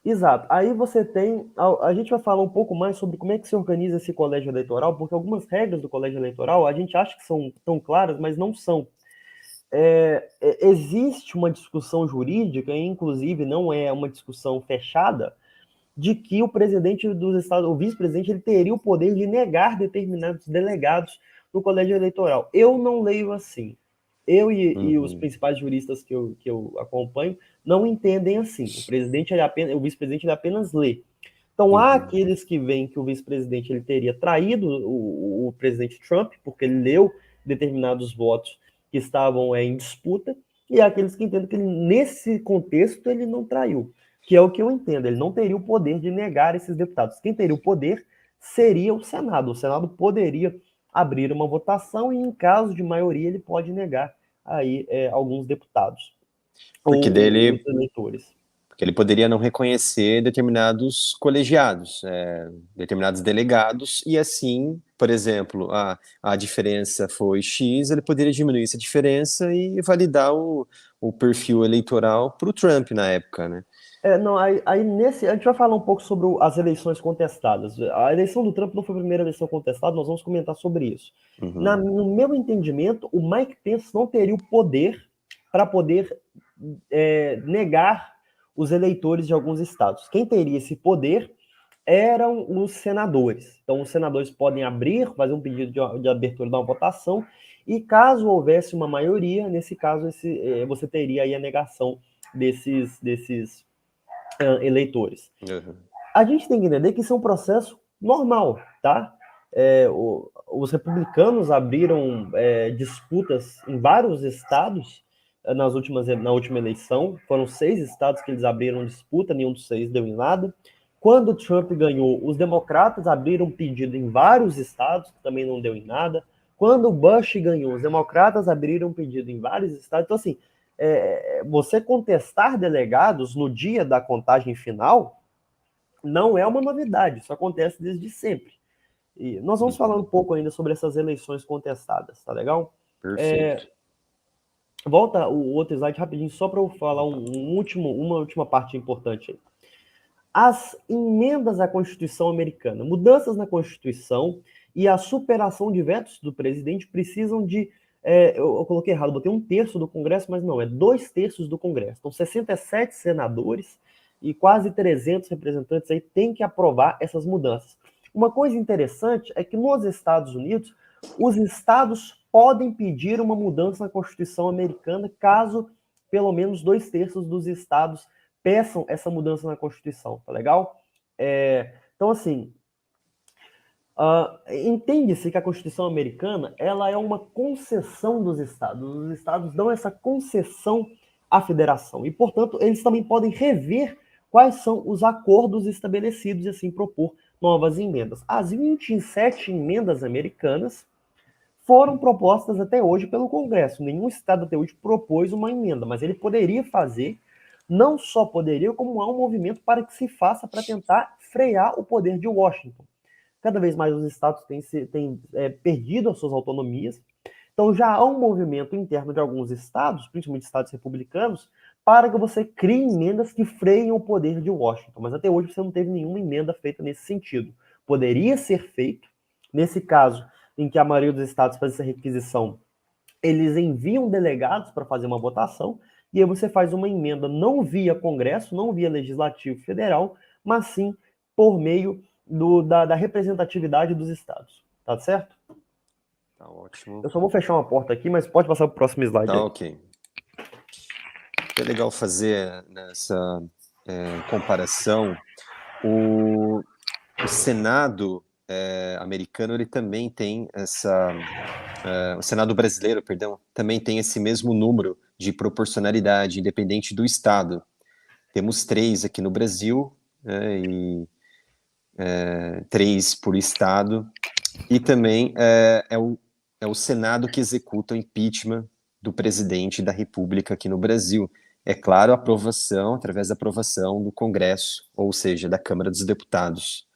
Exato. Aí você tem. A gente vai falar um pouco mais sobre como é que se organiza esse colégio eleitoral, porque algumas regras do colégio eleitoral a gente acha que são tão claras, mas não são. Existe uma discussão jurídica, e inclusive não é uma discussão fechada, de que o presidente dos Estados, o vice-presidente, ele teria o poder de negar determinados delegados no colégio eleitoral. Eu não leio assim. Eu e os principais juristas que eu acompanho não entendem assim. O vice-presidente ele apenas lê. Então há aqueles que veem que o vice-presidente ele teria traído o presidente Trump, porque ele leu determinados votos que estavam em disputa, e há aqueles que entendem que ele, nesse contexto ele não traiu, que é o que eu entendo. Ele não teria o poder de negar esses deputados. Quem teria o poder seria o Senado. O Senado poderia abrir uma votação e, em caso de maioria, ele pode negar aí alguns deputados Porque ou dele, os eleitores. porque ele poderia não reconhecer determinados colegiados, determinados delegados, e assim, por exemplo, a diferença foi X, ele poderia diminuir essa diferença e validar o perfil eleitoral para o Trump na época, né? Não, aí nesse. A gente vai falar um pouco sobre as eleições contestadas. A eleição do Trump não foi a primeira eleição contestada, nós vamos comentar sobre isso. No meu entendimento, o Mike Pence não teria o poder para poder negar os eleitores de alguns estados. Quem teria esse poder eram os senadores. Então, os senadores podem abrir, fazer um pedido de abertura de uma votação, e caso houvesse uma maioria, nesse caso, você teria aí a negação desses eleitores. A gente tem que entender que isso é um processo normal, tá? Os republicanos abriram disputas em vários estados na última eleição. Foram 6 estados que eles abriram disputa, nenhum dos 6 deu em nada. Quando Trump ganhou, os democratas abriram pedido em vários estados, que também não deu em nada. Quando Bush ganhou, os democratas abriram pedido em vários estados. Então, assim, você contestar delegados no dia da contagem final não é uma novidade, isso acontece desde sempre. E nós vamos falar um pouco ainda sobre essas eleições contestadas, tá legal? Perfeito. Volta o outro slide rapidinho, só para eu falar uma última parte importante aí. As emendas à Constituição americana, mudanças na Constituição e a superação de vetos do presidente precisam de. Eu coloquei errado, botei 1/3 do Congresso, mas não, é 2/3 do Congresso. Então, 67 senadores e quase 300 representantes aí têm que aprovar essas mudanças. Uma coisa interessante é que nos Estados Unidos, os estados podem pedir uma mudança na Constituição americana caso pelo menos 2/3 dos estados peçam essa mudança na Constituição, tá legal? Então, assim, entende-se que a Constituição americana ela é uma concessão dos estados. Os estados dão essa concessão à federação e, portanto, eles também podem rever quais são os acordos estabelecidos e assim propor novas emendas. As 27 emendas americanas foram propostas até hoje pelo Congresso. Nenhum estado até hoje propôs uma emenda, mas ele poderia fazer, não só poderia, como há um movimento para que se faça para tentar frear o poder de Washington. Cada vez mais os estados têm perdido as suas autonomias, então já há um movimento interno de alguns estados, principalmente estados republicanos, para que você crie emendas que freiem o poder de Washington. Mas até hoje você não teve nenhuma emenda feita nesse sentido. Poderia ser feito, nesse caso, em que a maioria dos estados faz essa requisição, eles enviam delegados para fazer uma votação, e aí você faz uma emenda não via Congresso, não via Legislativo Federal, mas sim por meio da representatividade dos estados. Tá certo? Tá ótimo. Eu só vou fechar uma porta aqui, mas pode passar para o próximo slide. Tá aí. ok. É legal fazer nessa comparação. O Senado americano, ele também tem o Senado brasileiro, perdão, também tem esse mesmo número de proporcionalidade, independente do estado. Temos 3 aqui no Brasil, e 3 por estado, e também é o Senado que executa o impeachment do presidente da República aqui no Brasil. É claro, através da aprovação do Congresso, ou seja, da Câmara dos Deputados.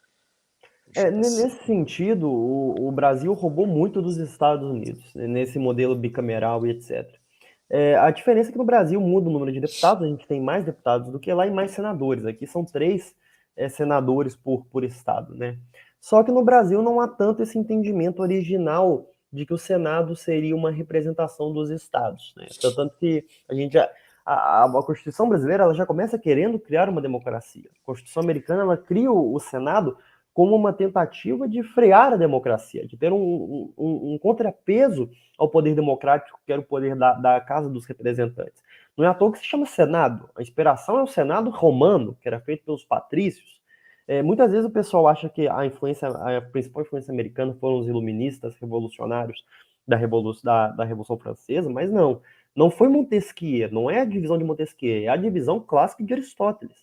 Nesse sentido, o Brasil roubou muito dos Estados Unidos, né, nesse modelo bicameral e etc. A diferença é que no Brasil muda o número de deputados, a gente tem mais deputados do que lá e mais senadores. Aqui são 3 senadores por estado, né? Só que no Brasil não há tanto esse entendimento original de que o Senado seria uma representação dos estados, né? Tanto que a gente a Constituição brasileira ela já começa querendo criar uma democracia. A Constituição americana ela cria o Senado como uma tentativa de frear a democracia, de ter um contrapeso ao poder democrático, que era o poder da Casa dos Representantes. Não é à toa que se chama Senado. A inspiração é o Senado romano, que era feito pelos patrícios. Muitas vezes o pessoal acha que a principal influência americana foram os iluministas, revolucionários da Revolução Francesa, mas não. Não foi Montesquieu, não é a divisão de Montesquieu, é a divisão clássica de Aristóteles.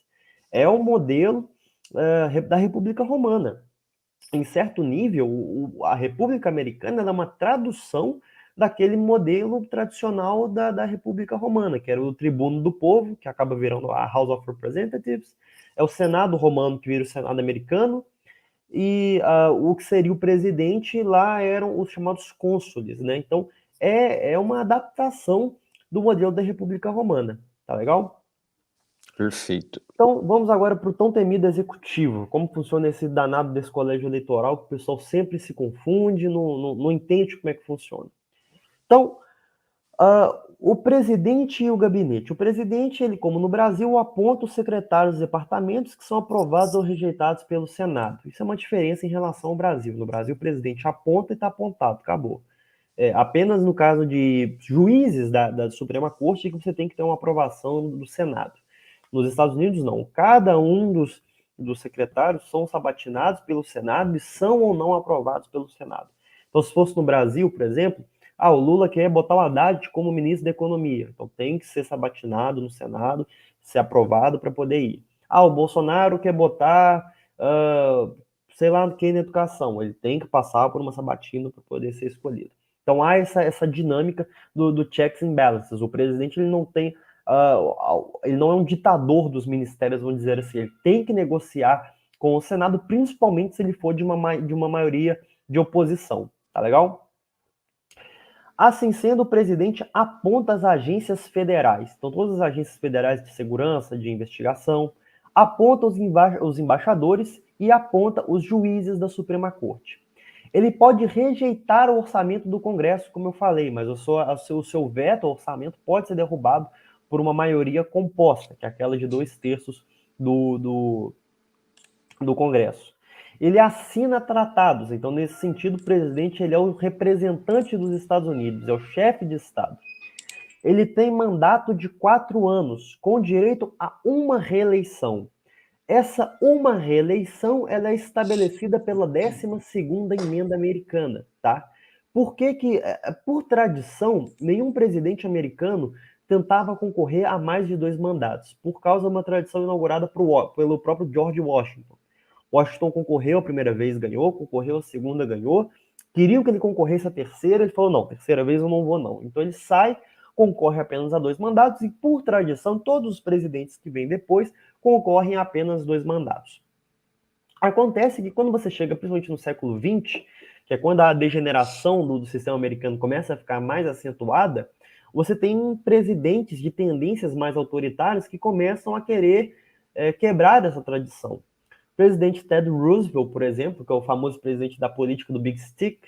É o modelo da República Romana. Em certo nível, a República Americana é uma tradução daquele modelo tradicional da República Romana, que era o tribuno do povo, que acaba virando a House of Representatives, é o Senado romano, que vira o Senado americano, e o que seria o presidente lá eram os chamados cônsules, né? Então, é uma adaptação do modelo da República Romana, tá legal? Perfeito. Então, vamos agora para o tão temido executivo. Como funciona esse danado desse colégio eleitoral, que o pessoal sempre se confunde, não entende como é que funciona. Então, o presidente e o gabinete. O presidente, ele, como no Brasil, aponta os secretários dos departamentos que são aprovados ou rejeitados pelo Senado. Isso é uma diferença em relação ao Brasil. No Brasil, o presidente aponta e está apontado, acabou. Apenas no caso de juízes da Suprema Corte que você tem que ter uma aprovação do Senado. Nos Estados Unidos, não. Cada um dos secretários são sabatinados pelo Senado e são ou não aprovados pelo Senado. Então, se fosse no Brasil, por exemplo, o Lula quer botar o Haddad como ministro da Economia. Então, tem que ser sabatinado no Senado, ser aprovado para poder ir. O Bolsonaro quer botar, sei lá, quem na educação. Ele tem que passar por uma sabatina para poder ser escolhido. Então, há essa dinâmica do checks and balances. O presidente ele não tem ele não é um ditador dos ministérios, vamos dizer assim, ele tem que negociar com o Senado, principalmente se ele for de uma maioria de oposição, tá legal? Assim sendo, o presidente aponta as agências federais, então todas as agências federais de segurança, de investigação, aponta os embaixadores e aponta os juízes da Suprema Corte. Ele pode rejeitar o orçamento do Congresso, como eu falei, mas o seu veto ao orçamento pode ser derrubado por uma maioria composta, que é aquela de 2/3 do Congresso. Ele assina tratados, então nesse sentido o presidente ele é o representante dos Estados Unidos, é o chefe de Estado. Ele tem mandato de 4 anos, com direito a uma reeleição. Essa uma reeleição ela é estabelecida pela 12ª emenda americana, tá? Por que, por tradição, nenhum presidente americano tentava concorrer a mais de 2 mandatos, por causa de uma tradição inaugurada pelo próprio George Washington. Washington concorreu a primeira vez, ganhou, concorreu a segunda, ganhou. Queriam que ele concorresse a terceira, ele falou, não, terceira vez eu não vou não. Então ele sai, concorre apenas a 2 mandatos e, por tradição, todos os presidentes que vêm depois concorrem a apenas 2 mandatos. Acontece que quando você chega, principalmente no século XX, que é quando a degeneração do sistema americano começa a ficar mais acentuada, você tem presidentes de tendências mais autoritárias que começam a querer quebrar essa tradição. O presidente Ted Roosevelt, por exemplo, que é o famoso presidente da política do Big Stick,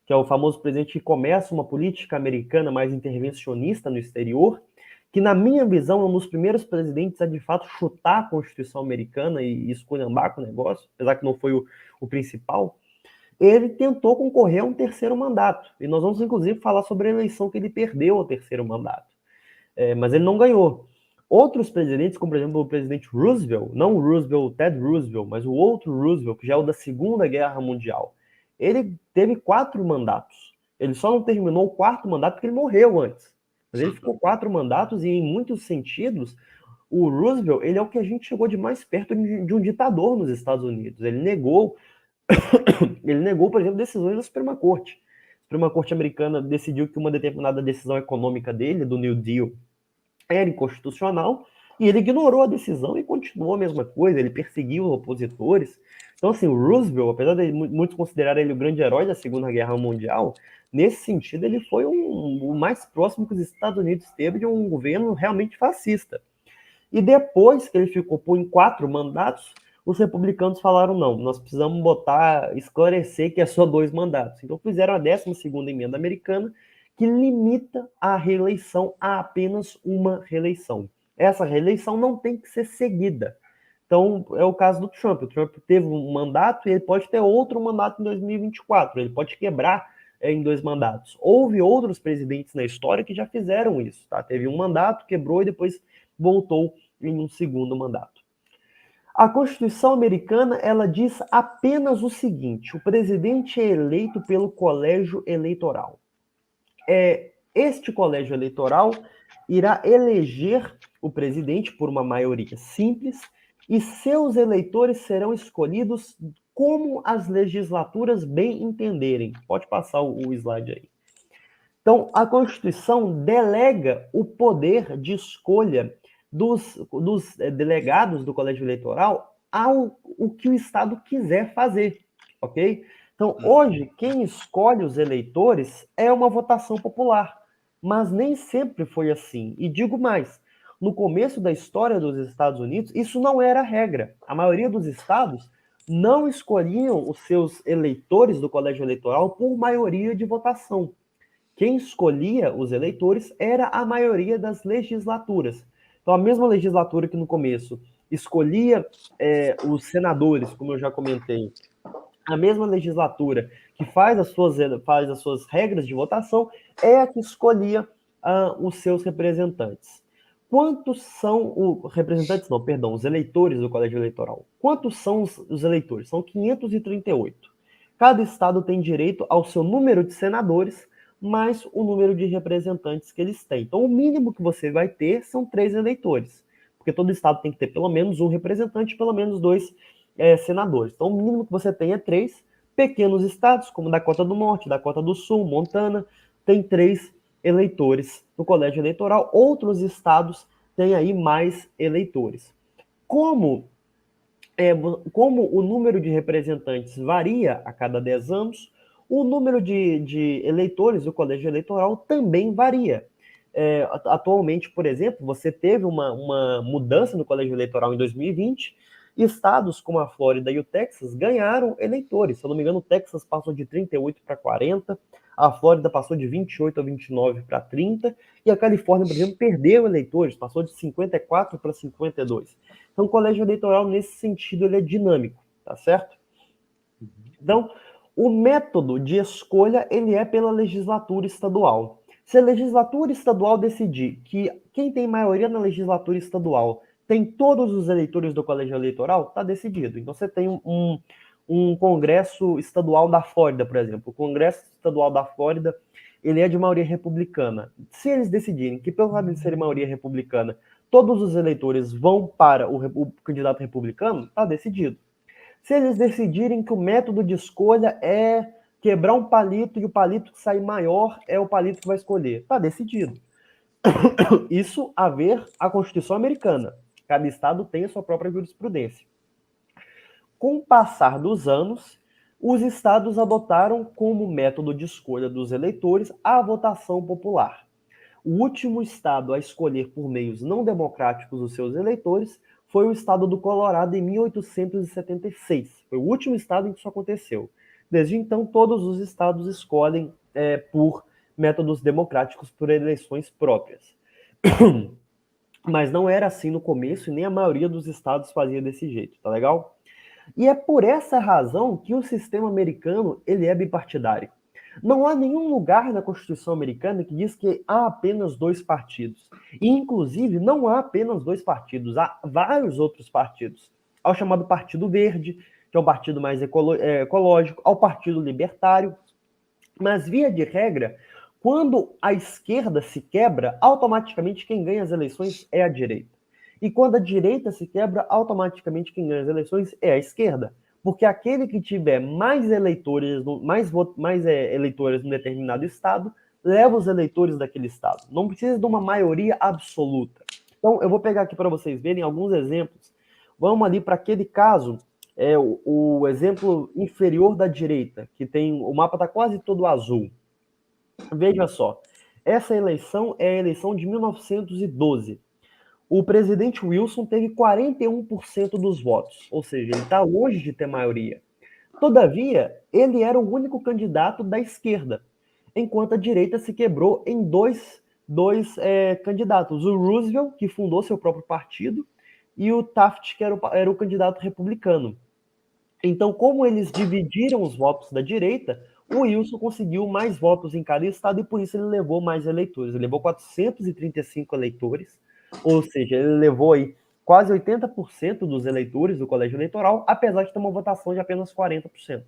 que é o famoso presidente que começa uma política americana mais intervencionista no exterior, que na minha visão é um dos primeiros presidentes a de fato chutar a Constituição americana e esculhambar com o negócio, apesar que não foi o principal, ele tentou concorrer a um terceiro mandato. E nós vamos, inclusive, falar sobre a eleição que ele perdeu ao terceiro mandato. Mas ele não ganhou. Outros presidentes, como por exemplo o presidente Roosevelt, não o Roosevelt, Ted Roosevelt, mas o outro Roosevelt, que já é o da Segunda Guerra Mundial, ele teve 4 mandatos. Ele só não terminou o 4º mandato porque ele morreu antes. Mas ele ficou 4 mandatos e, em muitos sentidos, o Roosevelt ele é o que a gente chegou de mais perto de um ditador nos Estados Unidos. Ele negou, por exemplo, decisões da Suprema Corte. A Suprema Corte americana decidiu que uma determinada decisão econômica dele, do New Deal, era inconstitucional, e ele ignorou a decisão e continuou a mesma coisa, ele perseguiu opositores. Então, assim, o Roosevelt, apesar de muitos considerarem ele o grande herói da Segunda Guerra Mundial, nesse sentido ele foi o mais próximo que os Estados Unidos teve de um governo realmente fascista. E depois que ele ficou em 4 mandatos, os republicanos falaram, não, nós precisamos esclarecer que é só 2 mandatos. Então fizeram a 12ª emenda americana, que limita a reeleição a apenas uma reeleição. Essa reeleição não tem que ser seguida. Então, é o caso do Trump. O Trump teve um mandato e ele pode ter outro mandato em 2024. Ele pode quebrar em 2 mandatos. Houve outros presidentes na história que já fizeram isso. Tá? Teve um mandato, quebrou e depois voltou em um segundo mandato. A Constituição americana ela diz apenas o seguinte: o presidente é eleito pelo colégio eleitoral. Este colégio eleitoral irá eleger o presidente por uma maioria simples e seus eleitores serão escolhidos como as legislaturas bem entenderem. Pode passar o slide aí. Então, a Constituição delega o poder de escolha dos delegados do colégio eleitoral ao que o Estado quiser fazer, ok? Então, hoje, quem escolhe os eleitores é uma votação popular, mas nem sempre foi assim. E digo mais, no começo da história dos Estados Unidos, isso não era a regra. A maioria dos estados não escolhiam os seus eleitores do colégio eleitoral por maioria de votação. Quem escolhia os eleitores era a maioria das legislaturas. Então, a mesma legislatura que no começo escolhia os senadores, como eu já comentei, a mesma legislatura que faz as suas regras de votação é a que escolhia os seus representantes. Quantos são os eleitores do colégio eleitoral? Quantos são os eleitores? São 538. Cada estado tem direito ao seu número de senadores, mais o número de representantes que eles têm. Então, o mínimo que você vai ter são 3 eleitores, porque todo estado tem que ter pelo menos um representante, pelo menos 2 senadores. Então, o mínimo que você tem é 3. Pequenos estados, como Dakota do Norte, Dakota do Sul, Montana, tem 3 eleitores no colégio eleitoral. Outros estados têm aí mais eleitores. Como o número de representantes varia a cada 10 anos, O número de eleitores do colégio eleitoral também varia. Atualmente, por exemplo, você teve uma mudança no colégio eleitoral em 2020, e estados como a Flórida e o Texas ganharam eleitores. Se eu não me engano, o Texas passou de 38 para 40, a Flórida passou de 28 a 29 para 30, e a Califórnia, por exemplo, perdeu eleitores, passou de 54 para 52. Então, o colégio eleitoral, nesse sentido, ele é dinâmico, tá certo? Então, o método de escolha, ele é pela legislatura estadual. Se a legislatura estadual decidir que quem tem maioria na legislatura estadual tem todos os eleitores do colégio eleitoral, está decidido. Então, você tem um congresso estadual da Flórida, por exemplo. O congresso estadual da Flórida, ele é de maioria republicana. Se eles decidirem que, pelo fato de ser maioria republicana, todos os eleitores vão para o candidato republicano, está decidido. Se eles decidirem que o método de escolha é quebrar um palito e o palito que sair maior é o palito que vai escolher, está decidido. Isso a ver a Constituição americana. Cada estado tem a sua própria jurisprudência. Com o passar dos anos, os estados adotaram como método de escolha dos eleitores a votação popular. O último estado a escolher por meios não democráticos os seus eleitores foi o estado do Colorado em 1876. Foi o último estado em que isso aconteceu. Desde então, todos os estados escolhem por métodos democráticos, por eleições próprias. Mas não era assim no começo e nem a maioria dos estados fazia desse jeito, tá legal? E é por essa razão que o sistema americano ele é bipartidário. Não há nenhum lugar na Constituição americana que diz que há apenas dois partidos. E, inclusive, não há apenas dois partidos, há vários outros partidos. Há o chamado Partido Verde, que é um partido mais ecológico, há o Partido Libertário. Mas, via de regra, quando a esquerda se quebra, automaticamente quem ganha as eleições é a direita. E quando a direita se quebra, automaticamente quem ganha as eleições é a esquerda. Porque aquele que tiver mais eleitores, eleitores num determinado estado, leva os eleitores daquele estado. Não precisa de uma maioria absoluta. Então, eu vou pegar aqui para vocês verem alguns exemplos. Vamos ali para aquele caso, o exemplo inferior da direita, que tem o mapa está quase todo azul. Veja só, essa eleição é a eleição de 1912. O presidente Wilson teve 41% dos votos, ou seja, ele está longe de ter maioria. Todavia, ele era o único candidato da esquerda, enquanto a direita se quebrou em dois candidatos. O Roosevelt, que fundou seu próprio partido, e o Taft, que era o candidato republicano. Então, como eles dividiram os votos da direita, o Wilson conseguiu mais votos em cada estado e por isso ele levou mais eleitores. Ele levou 435 eleitores, ou seja, ele levou aí quase 80% dos eleitores do colégio eleitoral, apesar de ter uma votação de apenas 40%.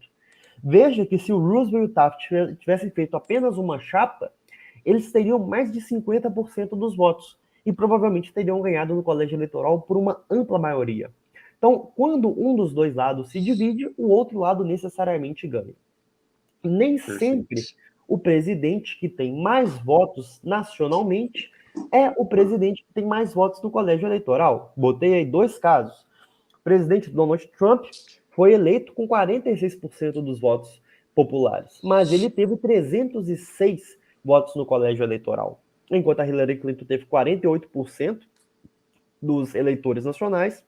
Veja que se o Roosevelt e o Taft tivessem feito apenas uma chapa, eles teriam mais de 50% dos votos e provavelmente teriam ganhado no colégio eleitoral por uma ampla maioria. Então, quando um dos dois lados se divide, o outro lado necessariamente ganha. Nem sempre o presidente que tem mais votos nacionalmente é o presidente que tem mais votos no colégio eleitoral. Botei aí dois casos. O presidente Donald Trump foi eleito com 46% dos votos populares, mas ele teve 306 votos no colégio eleitoral, enquanto a Hillary Clinton teve 48% dos eleitores nacionais,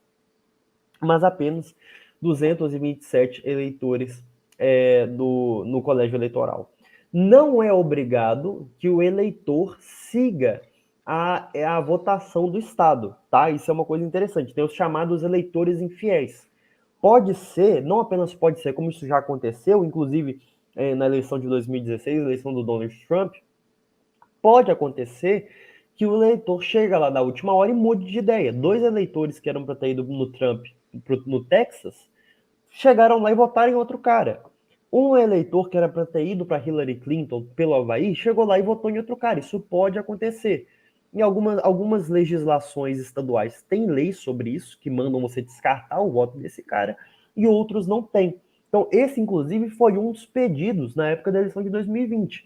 mas apenas 227 eleitores no colégio eleitoral. Não é obrigado que o eleitor siga a votação do Estado, tá? Isso é uma coisa interessante. Tem os chamados eleitores infiéis. Pode ser, não apenas pode ser, como isso já aconteceu, inclusive na eleição de 2016, eleição do Donald Trump, pode acontecer que o eleitor chega lá na última hora e mude de ideia. Dois eleitores que eram para ter ido no Trump, no Texas, chegaram lá e votaram em outro cara. Um eleitor que era para ter ido para Hillary Clinton pelo Havaí, chegou lá e votou em outro cara. Isso pode acontecer. Em algumas legislações estaduais tem leis sobre isso, que mandam você descartar o voto desse cara, e outros não têm. Então, esse, inclusive, foi um dos pedidos na época da eleição de 2020.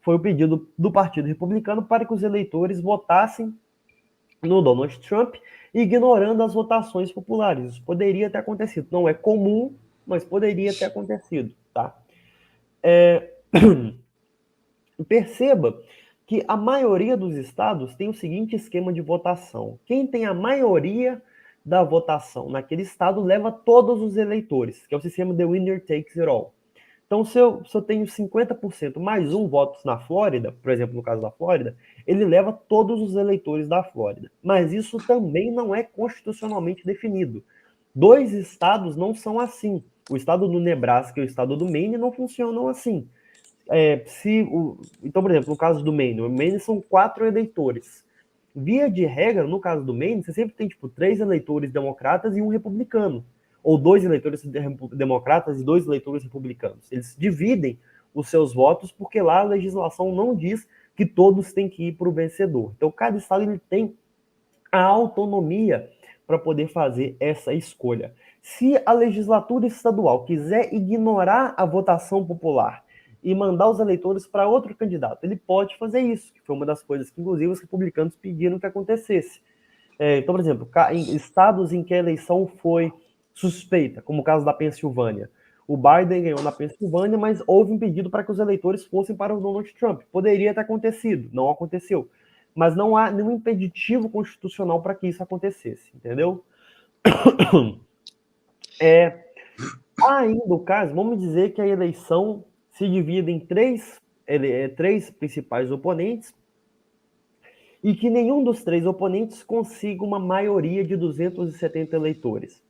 Foi o pedido do Partido Republicano para que os eleitores votassem no Donald Trump, ignorando as votações populares. Isso poderia ter acontecido. Não é comum, mas poderia ter acontecido, tá? Perceba que a maioria dos estados tem o seguinte esquema de votação. Quem tem a maioria da votação naquele estado leva todos os eleitores, que é o sistema The Winner Takes It All. Então, se eu tenho 50% mais um votos na Flórida, por exemplo, no caso da Flórida, ele leva todos os eleitores da Flórida. Mas isso também não é constitucionalmente definido. 2 estados não são assim. O estado do Nebraska e o estado do Maine não funcionam assim. Então, por exemplo, no caso do Maine, o Maine são 4 eleitores. Via de regra, no caso do Maine, você sempre tem tipo 3 eleitores democratas e um republicano. Ou 2 eleitores democratas e 2 eleitores republicanos. Eles dividem os seus votos porque lá a legislação não diz que todos têm que ir para o vencedor. Então, cada estado ele tem a autonomia para poder fazer essa escolha. Se a legislatura estadual quiser ignorar a votação popular e mandar os eleitores para outro candidato, ele pode fazer isso, que foi uma das coisas que, inclusive, os republicanos pediram que acontecesse. Então, por exemplo, em estados em que a eleição foi suspeita, como o caso da Pensilvânia. O Biden ganhou na Pensilvânia, mas houve um pedido para que os eleitores fossem para o Donald Trump. Poderia ter acontecido, não aconteceu. Mas não há nenhum impeditivo constitucional para que isso acontecesse, entendeu? Ainda o caso, vamos dizer que a eleição se divide em três principais oponentes e que nenhum dos 3 oponentes consiga uma maioria de 270 eleitores.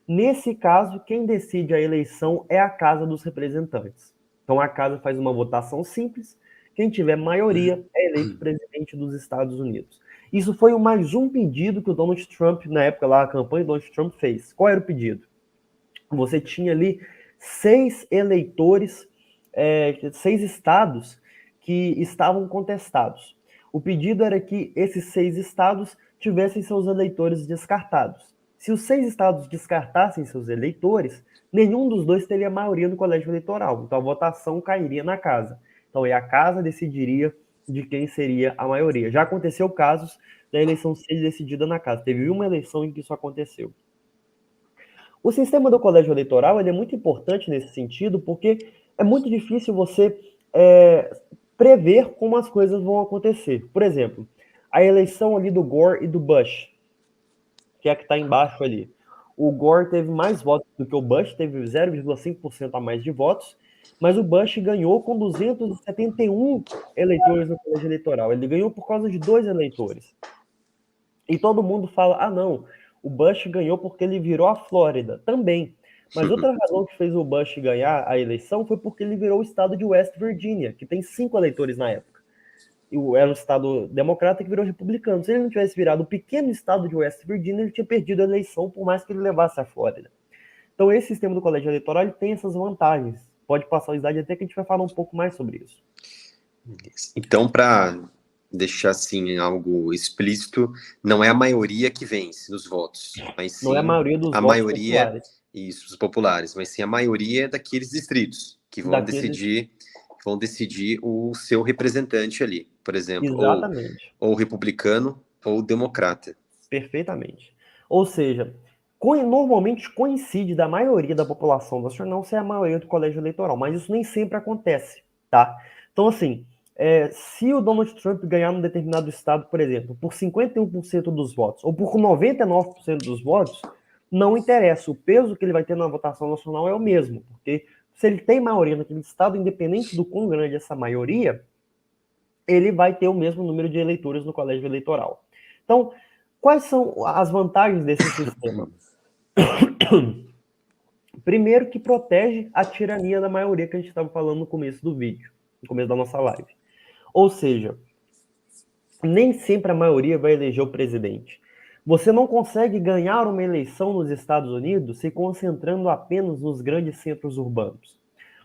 Nesse caso, quem decide a eleição é a Casa dos Representantes. Então, a Casa faz uma votação simples. Quem tiver maioria é eleito presidente dos Estados Unidos. Isso foi mais um pedido que o Donald Trump, na época lá, a campanha do Donald Trump fez. Qual era o pedido? Você tinha ali 6 eleitores, 6 estados que estavam contestados. O pedido era que esses 6 estados tivessem seus eleitores descartados. Se os 6 estados descartassem seus eleitores, nenhum dos 2 teria maioria no colégio eleitoral. Então a votação cairia na casa. Então a casa decidiria de quem seria a maioria. Já aconteceu casos da eleição ser decidida na casa. Teve uma eleição em que isso aconteceu. O sistema do colégio eleitoral ele é muito importante nesse sentido, porque é muito difícil você prever como as coisas vão acontecer. Por exemplo, a eleição ali do Gore e do Bush, que é a que está embaixo ali. O Gore teve mais votos do que o Bush, teve 0,5% a mais de votos, mas o Bush ganhou com 271 eleitores no colégio eleitoral. Ele ganhou por causa de 2 eleitores. E todo mundo fala, não, o Bush ganhou porque ele virou a Flórida. Também. Mas outra razão que fez o Bush ganhar a eleição foi porque ele virou o estado de West Virginia, que tem 5 eleitores na época. Era um estado democrata que virou republicano. Se ele não tivesse virado o pequeno estado de West Virginia, ele tinha perdido a eleição, por mais que ele levasse a Flórida. Então, esse sistema do colégio eleitoral ele tem essas vantagens. Pode passar o slide até que a gente vai falar um pouco mais sobre isso. Então, para deixar assim algo explícito, não é a maioria que vence nos votos, mas sim não é a maioria dos votos populares. Isso, os populares, mas sim a maioria daqueles distritos que vão decidir o seu representante ali, por exemplo, exatamente, ou republicano ou democrata. Perfeitamente. Ou seja, normalmente coincide da maioria da população nacional ser a maioria do colégio eleitoral, mas isso nem sempre acontece, tá? Então, assim, se o Donald Trump ganhar num determinado estado, por exemplo, por 51% dos votos, ou por 99% dos votos, não interessa. O peso que ele vai ter na votação nacional é o mesmo, porque se ele tem maioria naquele estado, independente do quão grande essa maioria, ele vai ter o mesmo número de eleitores no colégio eleitoral. Então, quais são as vantagens desse sistema? Primeiro, que protege a tirania da maioria que a gente estava falando no começo do vídeo, no começo da nossa live. Ou seja, nem sempre a maioria vai eleger o presidente. Você não consegue ganhar uma eleição nos Estados Unidos se concentrando apenas nos grandes centros urbanos.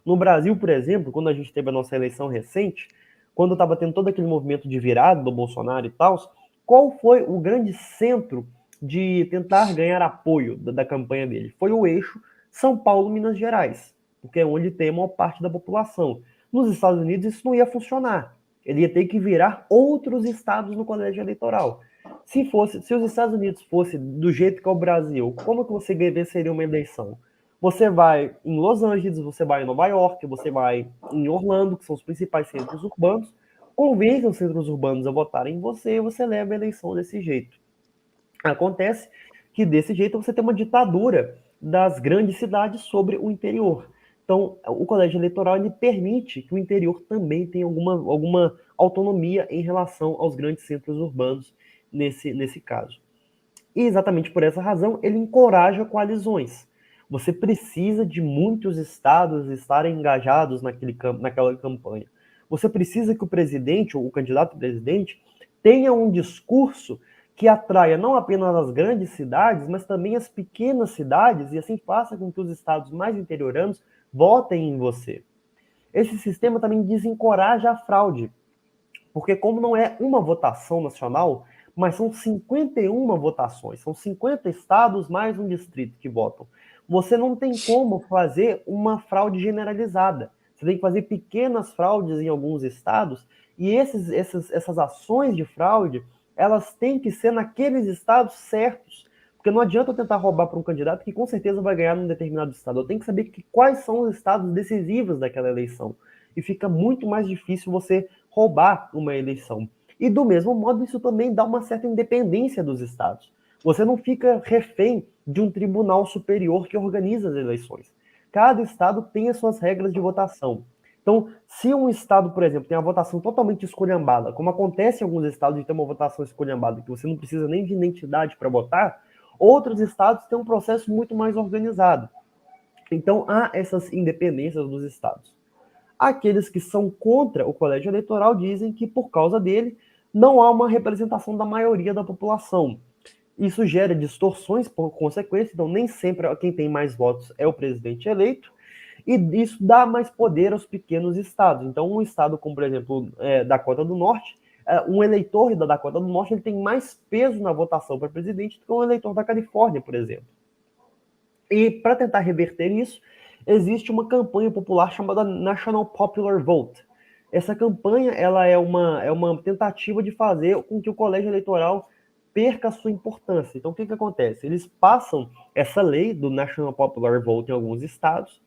No Brasil, por exemplo, quando a gente teve a nossa eleição recente, quando estava tendo todo aquele movimento de virada do Bolsonaro e tal, qual foi o grande centro de tentar ganhar apoio da campanha dele? Foi o eixo São Paulo, Minas Gerais, porque é onde tem a maior parte da população. Nos Estados Unidos isso não ia funcionar. Ele ia ter que virar outros estados no colégio eleitoral. Se os Estados Unidos fosse do jeito que é o Brasil, como que você venceria uma eleição? Você vai em Los Angeles, você vai em Nova York, você vai em Orlando, que são os principais centros urbanos, convence os centros urbanos a votarem em você e você leva a eleição desse jeito. Acontece que desse jeito você tem uma ditadura das grandes cidades sobre o interior. Então, o colégio eleitoral ele permite que o interior também tenha alguma autonomia em relação aos grandes centros urbanos nesse caso. E exatamente por essa razão, ele encoraja coalizões. Você precisa de muitos estados estarem engajados naquela campanha. Você precisa que o presidente, ou o candidato a presidente, tenha um discurso que atraia não apenas as grandes cidades, mas também as pequenas cidades, e assim faça com que os estados mais interioranos votem em você. Esse sistema também desencoraja a fraude, porque como não é uma votação nacional, mas são 51 votações, são 50 estados mais um distrito que votam. Você não tem como fazer uma fraude generalizada. Você tem que fazer pequenas fraudes em alguns estados, e essas ações de fraude, elas têm que ser naqueles estados certos. Porque não adianta eu tentar roubar para um candidato que com certeza vai ganhar num determinado estado. Eu tenho que saber quais são os estados decisivos daquela eleição. E fica muito mais difícil você roubar uma eleição. E do mesmo modo, isso também dá uma certa independência dos estados. Você não fica refém de um tribunal superior que organiza as eleições. Cada estado tem as suas regras de votação. Então, se um estado, por exemplo, tem uma votação totalmente esculhambada, como acontece em alguns estados de ter uma votação esculhambada, que você não precisa nem de identidade para votar, outros estados têm um processo muito mais organizado. Então, há essas independências dos estados. Aqueles que são contra o colégio eleitoral dizem que, por causa dele, não há uma representação da maioria da população. Isso gera distorções por consequência, então nem sempre quem tem mais votos é o presidente eleito, e isso dá mais poder aos pequenos estados. Então, um estado como, por exemplo, Dakota do Norte, um eleitor da Dakota do Norte ele tem mais peso na votação para presidente do que um eleitor da Califórnia, por exemplo. E para tentar reverter isso, existe uma campanha popular chamada National Popular Vote. Essa campanha ela é uma tentativa de fazer com que o colégio eleitoral perca a sua importância. Então, o que acontece? Eles passam essa lei do National Popular Vote em alguns estados,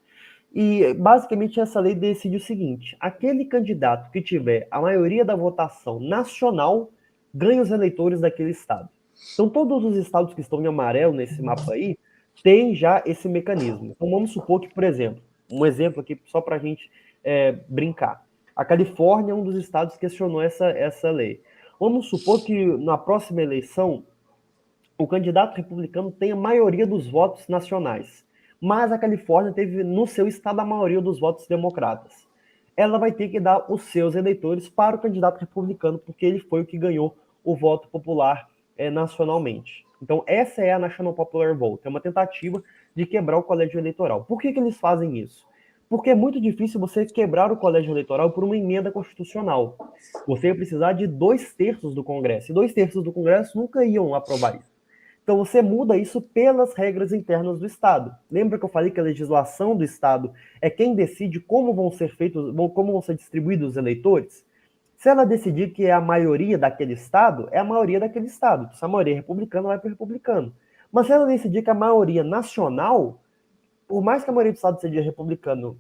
e basicamente essa lei decide o seguinte: aquele candidato que tiver a maioria da votação nacional ganha os eleitores daquele estado. Então, todos os estados que estão em amarelo nesse mapa aí tem já esse mecanismo. Então, vamos supor que, por exemplo, um exemplo aqui só para a gente brincar. A Califórnia é um dos estados que questionou essa lei. Vamos supor que na próxima eleição o candidato republicano tenha a maioria dos votos nacionais, mas a Califórnia teve no seu estado a maioria dos votos democratas. Ela vai ter que dar os seus eleitores para o candidato republicano, porque ele foi o que ganhou o voto popular nacionalmente. Então, essa é a National Popular Vote, é uma tentativa de quebrar o colégio eleitoral. Por que eles fazem isso? Porque é muito difícil você quebrar o colégio eleitoral por uma emenda constitucional. Você ia precisar de 2/3 do Congresso, e 2/3 do Congresso nunca iam aprovar isso. Então você muda isso pelas regras internas do Estado. Lembra que eu falei que a legislação do Estado é quem decide como vão ser feitos, como vão ser distribuídos os eleitores? Se ela decidir que é a maioria daquele Estado, é a maioria daquele Estado. Se a maioria é republicana, vai para o republicano. Mas se ela decidir que a maioria nacional, por mais que a maioria do Estado seja republicano,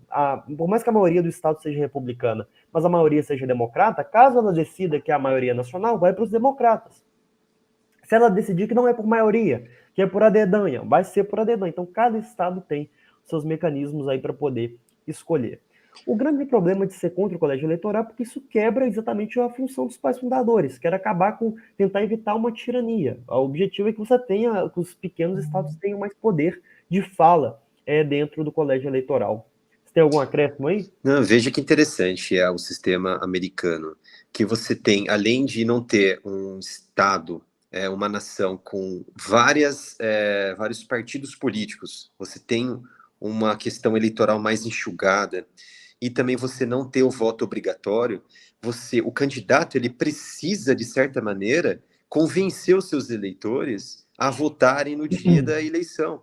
por mais que a maioria do Estado seja republicana, mas a maioria seja democrata, caso ela decida que é a maioria nacional, vai para os democratas. Se ela decidir que não é por maioria, que é por adedanha, vai ser por adedanha. Então, cada estado tem seus mecanismos aí para poder escolher. O grande problema de ser contra o colégio eleitoral é porque isso quebra exatamente a função dos pais fundadores, que era acabar com, tentar evitar uma tirania. O objetivo é que você tenha, que os pequenos estados tenham mais poder de fala dentro do colégio eleitoral. Você tem algum acréscimo aí? Não, veja que interessante é o sistema americano, que você tem, além de não ter um estado, uma nação com vários partidos políticos, você tem uma questão eleitoral mais enxugada, e também você não ter o voto obrigatório, o candidato ele precisa, de certa maneira, convencer os seus eleitores a votarem no dia da eleição.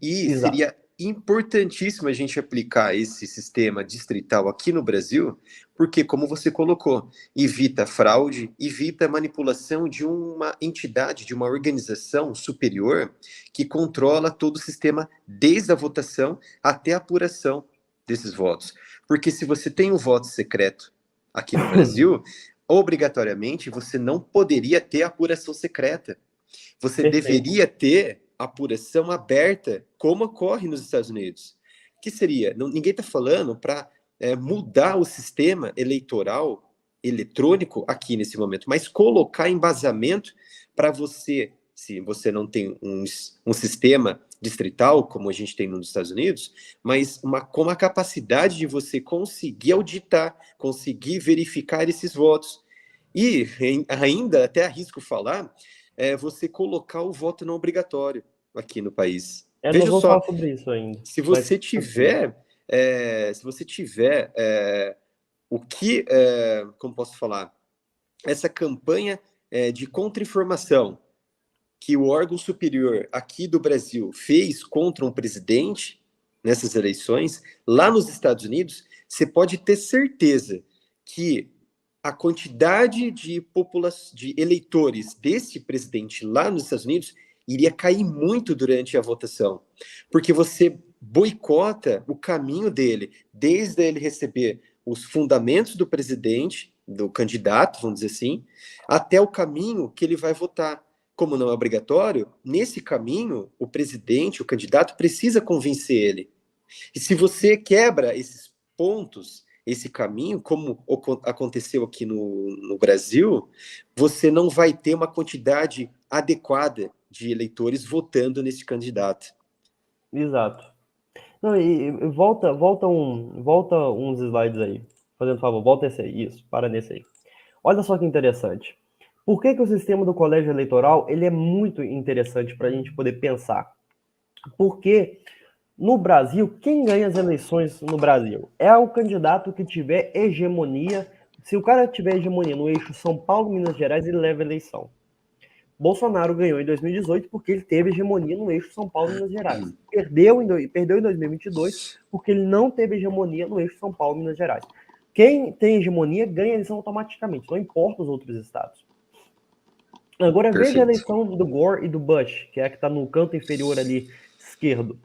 E Exato. seria importantíssimo a gente aplicar esse sistema distrital aqui no Brasil, porque, como você colocou, evita fraude, evita manipulação de uma entidade, de uma organização superior que controla todo o sistema, desde a votação até a apuração desses votos. Porque se você tem um voto secreto aqui no Brasil, obrigatoriamente você não poderia ter apuração secreta. Você Perfeito. deveria ter apuração aberta, como ocorre nos Estados Unidos. Que seria? Ninguém está falando para mudar o sistema eleitoral eletrônico aqui nesse momento, mas colocar embasamento para você, se você não tem um sistema distrital, como a gente tem nos Estados Unidos, mas com uma capacidade de você conseguir auditar, conseguir verificar esses votos. E ainda, até arrisco falar, você colocar o voto não obrigatório aqui no país. Nós Veja vamos só, falar sobre isso ainda. se Mas você tiver, o que, como posso falar, essa campanha de contra-informação que o órgão superior aqui do Brasil fez contra um presidente nessas eleições, lá nos Estados Unidos, você pode ter certeza que a quantidade de eleitores desse presidente lá nos Estados Unidos iria cair muito durante a votação, porque você boicota o caminho dele, desde ele receber os fundamentos do presidente, do candidato, vamos dizer assim, até o caminho que ele vai votar. Como não é obrigatório, nesse caminho, o presidente, o candidato, precisa convencer ele. E se você quebra esses pontos, esse caminho, como aconteceu aqui no Brasil, você não vai ter uma quantidade adequada de eleitores votando nesse candidato. exato. Não, e volta uns slides aí. Fazendo favor, volta esse aí. Isso, para nesse aí. Olha só que interessante. Por que o sistema do colégio eleitoral ele é muito interessante para a gente poder pensar? Porque no Brasil, quem ganha as eleições no Brasil é o candidato que tiver hegemonia. Se o cara tiver hegemonia no eixo São Paulo, Minas Gerais, ele leva a eleição. Bolsonaro ganhou em 2018 porque ele teve hegemonia no eixo São Paulo e Minas Gerais. Perdeu em 2022 porque ele não teve hegemonia no eixo São Paulo e Minas Gerais. Quem tem hegemonia ganha a eleição automaticamente, não importa os outros estados. Agora veja a eleição do Gore e do Bush, que é a que está no canto inferior ali esquerdo.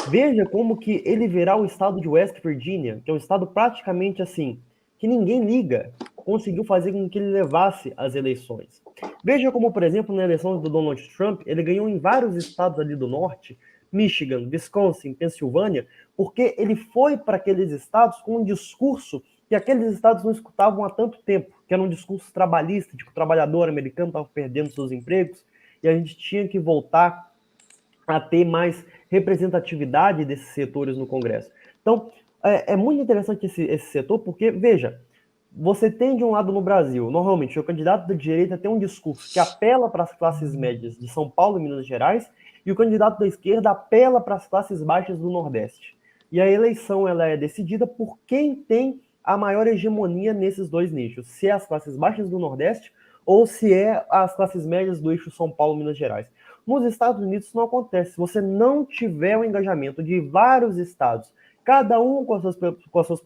Veja como que ele verá o estado de West Virginia, que é um estado praticamente assim, que ninguém liga, conseguiu fazer com que ele levasse as eleições. Veja como, por exemplo, na eleição do Donald Trump, ele ganhou em vários estados ali do norte, Michigan, Wisconsin, Pensilvânia, porque ele foi para aqueles estados com um discurso que aqueles estados não escutavam há tanto tempo, que era um discurso trabalhista, de que o trabalhador americano estava perdendo seus empregos, e a gente tinha que voltar a ter mais representatividade desses setores no Congresso. Então, é muito interessante esse setor, porque, veja, você tem de um lado no Brasil, normalmente, o candidato da direita tem um discurso que apela para as classes médias de São Paulo e Minas Gerais, e o candidato da esquerda apela para as classes baixas do Nordeste. E a eleição ela é decidida por quem tem a maior hegemonia nesses dois nichos, se é as classes baixas do Nordeste ou se é as classes médias do eixo São Paulo e Minas Gerais. Nos Estados Unidos isso não acontece. Se você não tiver o engajamento de vários estados, cada um com as suas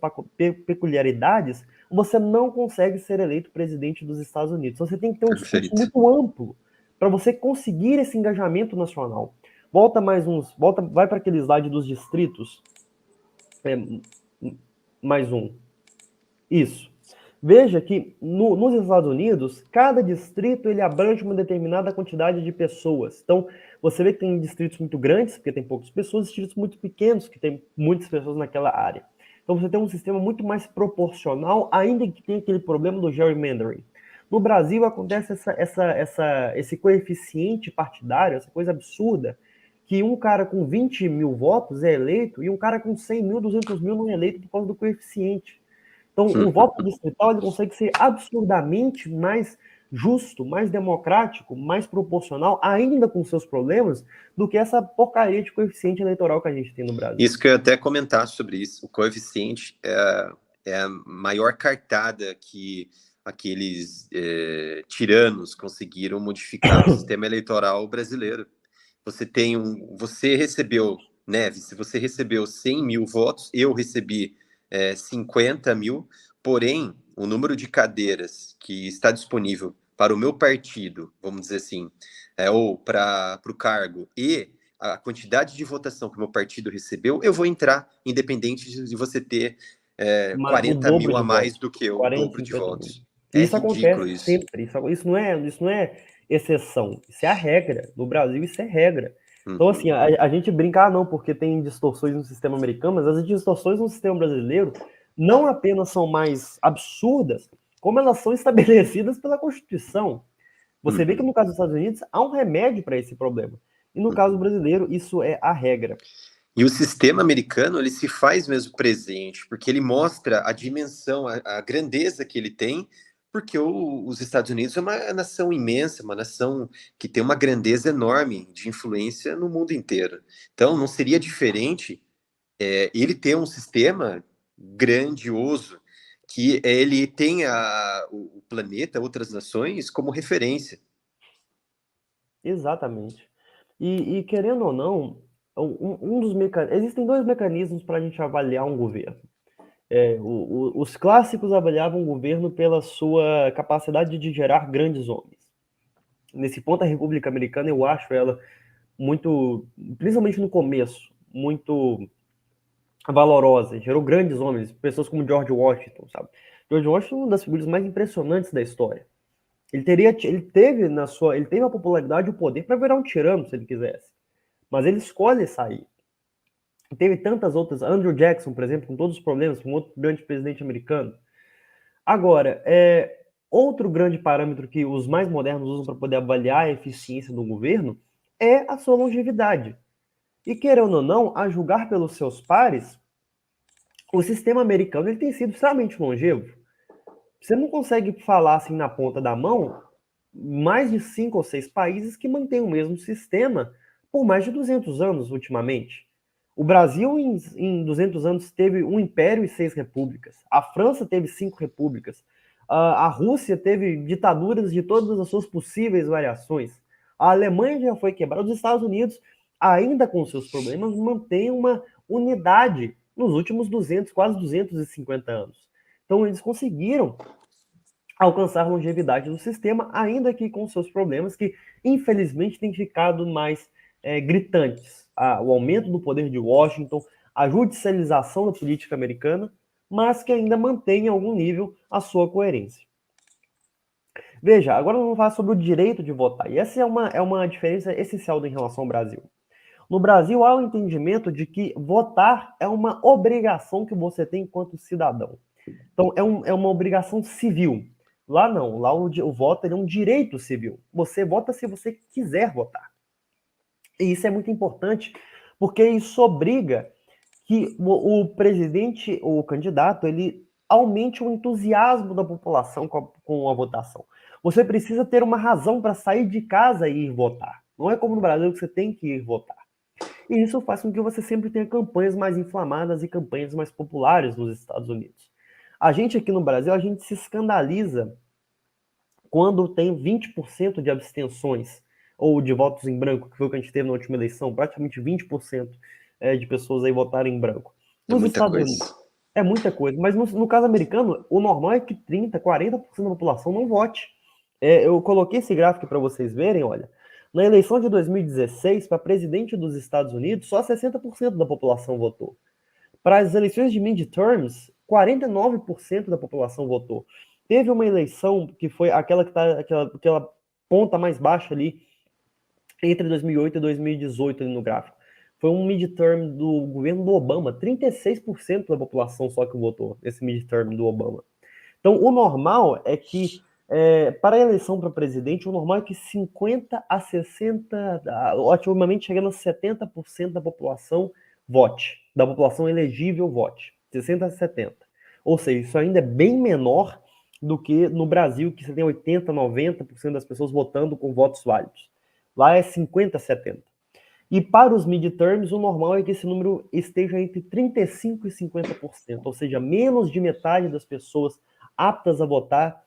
peculiaridades, você não consegue ser eleito presidente dos Estados Unidos. Você tem que ter um discurso muito amplo para você conseguir esse engajamento nacional. Vai para aquele slide dos distritos. Mais um. Isso. Veja que nos Estados Unidos, cada distrito ele abrange uma determinada quantidade de pessoas. Então, você vê que tem distritos muito grandes, porque tem poucas pessoas, distritos muito pequenos, que tem muitas pessoas naquela área. Então, você tem um sistema muito mais proporcional, ainda que tenha aquele problema do gerrymandering. No Brasil, acontece esse coeficiente partidário, essa coisa absurda, que um cara com 20 mil votos é eleito e um cara com 100 mil, 200 mil não é eleito por causa do coeficiente. Então, o voto distrital ele consegue ser absurdamente mais justo, mais democrático, mais proporcional, ainda com seus problemas, do que essa porcaria de coeficiente eleitoral que a gente tem no Brasil. Isso que eu ia até comentar sobre isso. O coeficiente é a maior cartada que aqueles tiranos conseguiram modificar no sistema eleitoral brasileiro. Você recebeu Neves, se você recebeu 100 mil votos, eu recebi 50 mil, porém, o número de cadeiras que está disponível para o meu partido, vamos dizer assim, ou para o cargo, e a quantidade de votação que o meu partido recebeu, eu vou entrar, independente de você ter O 40 dobro mil de a mais votos, do que eu, o 40, dobro de 50 mil. votos. E É isso ridículo acontece isso. sempre. Isso não é exceção. Isso é a regra. No Brasil, isso é regra. Então, assim, Uhum. a gente brinca, não, porque tem distorções no sistema americano, mas as distorções no sistema brasileiro não apenas são mais absurdas, como elas são estabelecidas pela Constituição. Você vê que Uhum. no caso dos Estados Unidos há um remédio para esse problema. E no caso Uhum. brasileiro, isso é a regra. E o sistema americano, ele se faz mesmo presente, porque ele mostra a dimensão, a grandeza que ele tem, porque os Estados Unidos é uma nação imensa, uma nação que tem uma grandeza enorme de influência no mundo inteiro. Então, não seria diferente ele ter um sistema grandioso, que ele tenha o planeta, outras nações, como referência. Exatamente. E querendo ou não, existem dois mecanismos para a gente avaliar um governo. Os clássicos avaliavam o governo pela sua capacidade de gerar grandes homens. Nesse ponto, a República Americana, eu acho ela muito, principalmente no começo, muito valorosa. Gerou grandes homens, pessoas como George Washington, sabe? George Washington é uma das figuras mais impressionantes da história. Ele teve a popularidade e o poder para virar um tirano, se ele quisesse. Mas ele escolhe sair. Teve tantas outras, Andrew Jackson, por exemplo, com todos os problemas, um outro grande presidente americano. Agora, outro grande parâmetro que os mais modernos usam para poder avaliar a eficiência do governo é a sua longevidade. E querendo ou não, a julgar pelos seus pares, o sistema americano ele tem sido extremamente longevo. Você não consegue falar assim na ponta da mão mais de 5 ou 6 países que mantêm o mesmo sistema por mais de 200 anos ultimamente. O Brasil, em 200 anos, teve um império e 6 repúblicas. A França teve 5 repúblicas. A Rússia teve ditaduras de todas as suas possíveis variações. A Alemanha já foi quebrada. Os Estados Unidos, ainda com seus problemas, mantém uma unidade nos últimos 200, quase 250 anos. Então, eles conseguiram alcançar longevidade do sistema, ainda que com seus problemas que, infelizmente, têm ficado mais gritantes. O aumento do poder de Washington, a judicialização da política americana, mas que ainda mantém em algum nível a sua coerência. Veja, agora vamos falar sobre o direito de votar. E essa é uma diferença essencial em relação ao Brasil. No Brasil, há o entendimento de que votar é uma obrigação que você tem enquanto cidadão. Então, é uma obrigação civil. Lá não, lá o voto é um direito civil. Você vota se você quiser votar. E isso é muito importante, porque isso obriga que o presidente, ou o candidato, ele aumente o entusiasmo da população com a votação. Você precisa ter uma razão para sair de casa e ir votar. Não é como no Brasil que você tem que ir votar. E isso faz com que você sempre tenha campanhas mais inflamadas e campanhas mais populares nos Estados Unidos. A gente aqui no Brasil, a gente se escandaliza quando tem 20% de abstenções ou de votos em branco, que foi o que a gente teve na última eleição, praticamente 20% de pessoas aí votaram em branco. É Nos muita Estados coisa. Unidos, é muita coisa, mas no caso americano, o normal é que 30%, 40% da população não vote. Eu coloquei esse gráfico para vocês verem, olha. Na eleição de 2016, para presidente dos Estados Unidos, só 60% da população votou. Para as eleições de midterms, 49% da população votou. Teve uma eleição que foi aquela que tá, aquela ponta mais baixa ali, entre 2008 e 2018 ali no gráfico. Foi um midterm do governo do Obama, 36% da população só que votou nesse midterm do Obama. Então, o normal é que, para a eleição para presidente, o normal é que 50 a 60, ultimamente chegando a 70% da população vote, da população elegível vote, 60 a 70. Ou seja, isso ainda é bem menor do que no Brasil, que você tem 80, 90% das pessoas votando com votos válidos. Lá é 50 a 70. E para os midterms, o normal é que esse número esteja entre 35% e 50%, ou seja, menos de metade das pessoas aptas a votar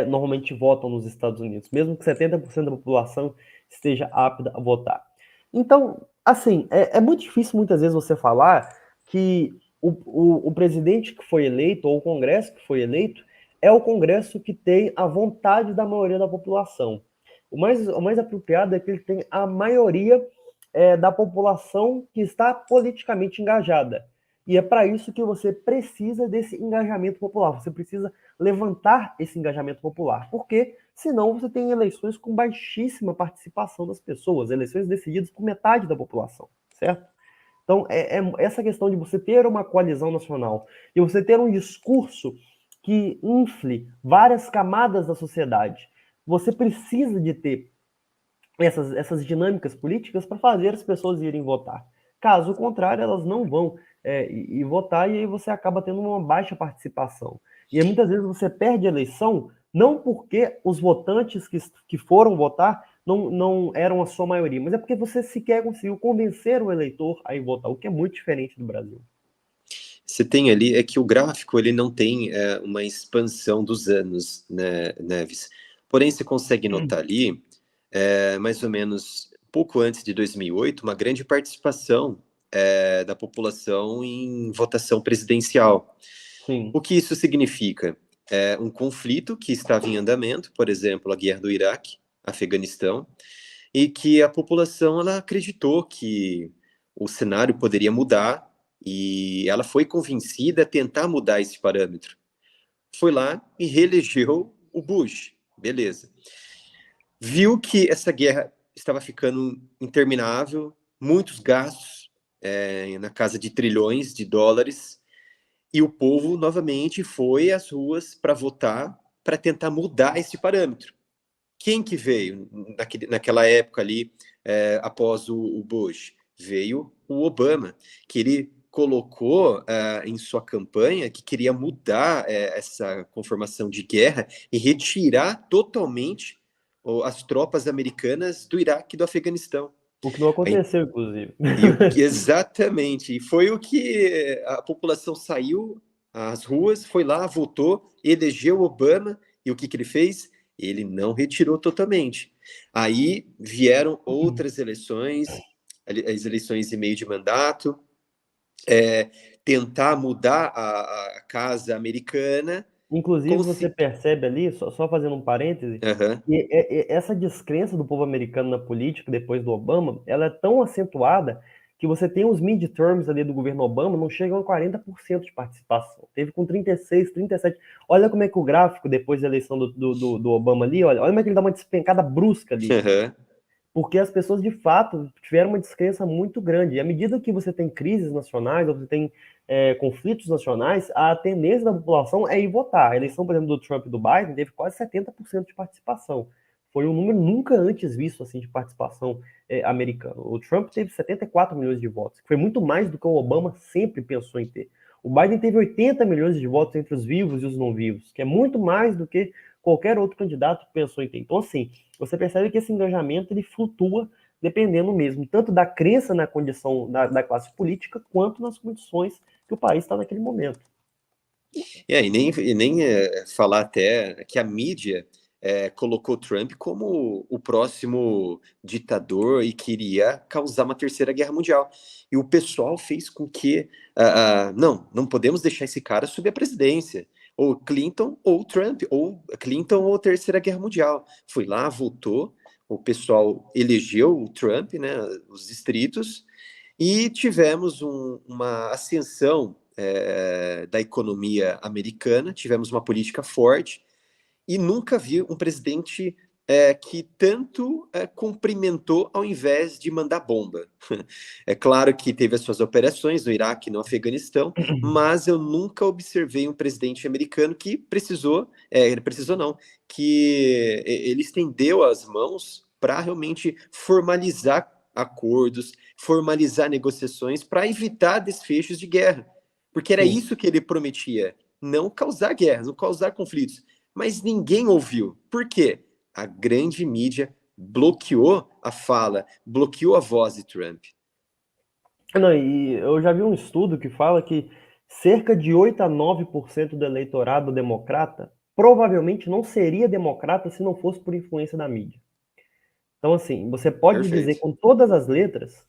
normalmente votam nos Estados Unidos, mesmo que 70% da população esteja apta a votar. Então, Assim, é muito difícil muitas vezes você falar que o presidente que foi eleito, ou o Congresso que foi eleito, é o Congresso que tem a vontade da maioria da população. O mais apropriado é que ele tem a maioria da população que está politicamente engajada. E é para isso que você precisa desse engajamento popular. Você precisa levantar esse engajamento popular. Porque senão você tem eleições com baixíssima participação das pessoas, eleições decididas por metade da população, certo? Então, essa questão de você ter uma coalizão nacional e você ter um discurso que infle várias camadas da sociedade, você precisa de ter essas dinâmicas políticas para fazer as pessoas irem votar. Caso contrário, elas não vão ir votar e aí você acaba tendo uma baixa participação. E aí, muitas vezes você perde a eleição não porque os votantes que foram votar não eram a sua maioria, mas é porque você sequer conseguiu convencer o eleitor a ir votar, o que é muito diferente do Brasil. Você tem ali, é que o gráfico ele não tem uma expansão dos anos, né, Neves? Porém, você consegue notar ali, mais ou menos pouco antes de 2008, uma grande participação da população em votação presidencial. Sim. O que isso significa? Um conflito que estava em andamento, por exemplo, a guerra do Iraque, Afeganistão, e que a população ela acreditou que o cenário poderia mudar e ela foi convencida a tentar mudar esse parâmetro. Foi lá e reelegeu o Bush, beleza. Viu que essa guerra estava ficando interminável, muitos gastos, na casa de trilhões de dólares, e o povo novamente foi às ruas para votar, para tentar mudar esse parâmetro. Quem que veio naquela época ali, após o Bush? Veio o Obama, que ele colocou em sua campanha que queria mudar essa conformação de guerra e retirar totalmente as tropas americanas do Iraque e do Afeganistão. O que não aconteceu, inclusive. Exatamente, e foi o que a população saiu às ruas, foi lá, votou, elegeu Obama, e o que ele fez? Ele não retirou totalmente. Aí vieram outras eleições, as eleições de meio de mandato, tentar mudar a casa americana. Inclusive, você percebe ali, só fazendo um parêntese, Uhum. que essa descrença do povo americano na política depois do Obama, ela é tão acentuada que você tem os midterms ali do governo Obama, não chegam a 40% de participação. Teve com 36, 37. Olha como é que o gráfico, depois da eleição do Obama ali, olha como é que ele dá uma despencada brusca ali. Uhum. Porque as pessoas, de fato, tiveram uma descrença muito grande. E à medida que você tem crises nacionais, ou você tem conflitos nacionais, a tendência da população é ir votar. A eleição, por exemplo, do Trump e do Biden teve quase 70% de participação. Foi um número nunca antes visto assim de participação americana. O Trump teve 74 milhões de votos, que foi muito mais do que o Obama sempre pensou em ter. O Biden teve 80 milhões de votos entre os vivos e os não vivos, que é muito mais do que qualquer outro candidato pensou em ter. Então, assim, você percebe que esse engajamento ele flutua dependendo mesmo, tanto da crença na condição da classe política, quanto nas condições que o país está naquele momento. E nem falar até que a mídia colocou Trump como o próximo ditador e queria causar uma terceira guerra mundial. E o pessoal fez com que, não podemos deixar esse cara subir a presidência. Ou Clinton ou Trump, ou Clinton ou terceira guerra mundial. Foi lá, votou, o pessoal elegeu o Trump, né, os distritos, e tivemos uma ascensão da economia americana, tivemos uma política forte, e nunca vi um presidente que tanto cumprimentou ao invés de mandar bomba. É claro que teve as suas operações no Iraque, no Afeganistão, mas eu nunca observei um presidente americano que precisou não, que ele estendeu as mãos para realmente formalizar acordos, formalizar negociações para evitar desfechos de guerra. Porque era Sim. isso que ele prometia, não causar guerras, não causar conflitos. Mas ninguém ouviu. Por quê? A grande mídia bloqueou a fala, bloqueou a voz de Trump. Não, e eu já vi um estudo que fala que cerca de 8 a 9% do eleitorado democrata provavelmente não seria democrata se não fosse por influência da mídia. Então, assim, você pode dizer Perfeito. com todas as letras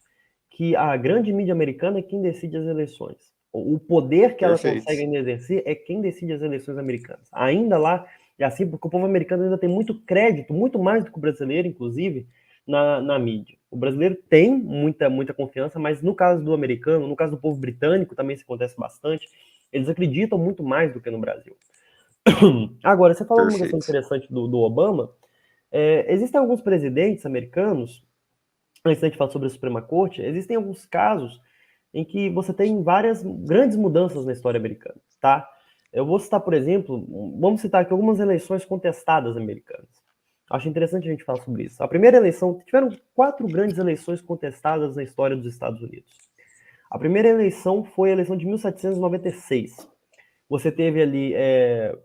que a grande mídia americana é quem decide as eleições. O poder que ela consegue ainda exercer é quem decide as eleições americanas. Ainda lá, é assim, porque o povo americano ainda tem muito crédito, muito mais do que o brasileiro, inclusive, na mídia. O brasileiro tem muita confiança, mas no caso do americano, no caso do povo britânico, também isso acontece bastante, eles acreditam muito mais do que no Brasil. Agora, você falou uma questão interessante do Obama. Existem alguns presidentes americanos, antes da gente falar sobre a Suprema Corte, existem alguns casos em que você tem várias grandes mudanças na história americana, tá? Eu vou citar, por exemplo, vamos citar aqui algumas eleições contestadas americanas. Acho interessante a gente falar sobre isso. A primeira eleição, tiveram 4 grandes eleições contestadas na história dos Estados Unidos. A primeira eleição foi a eleição de 1796. Você teve ali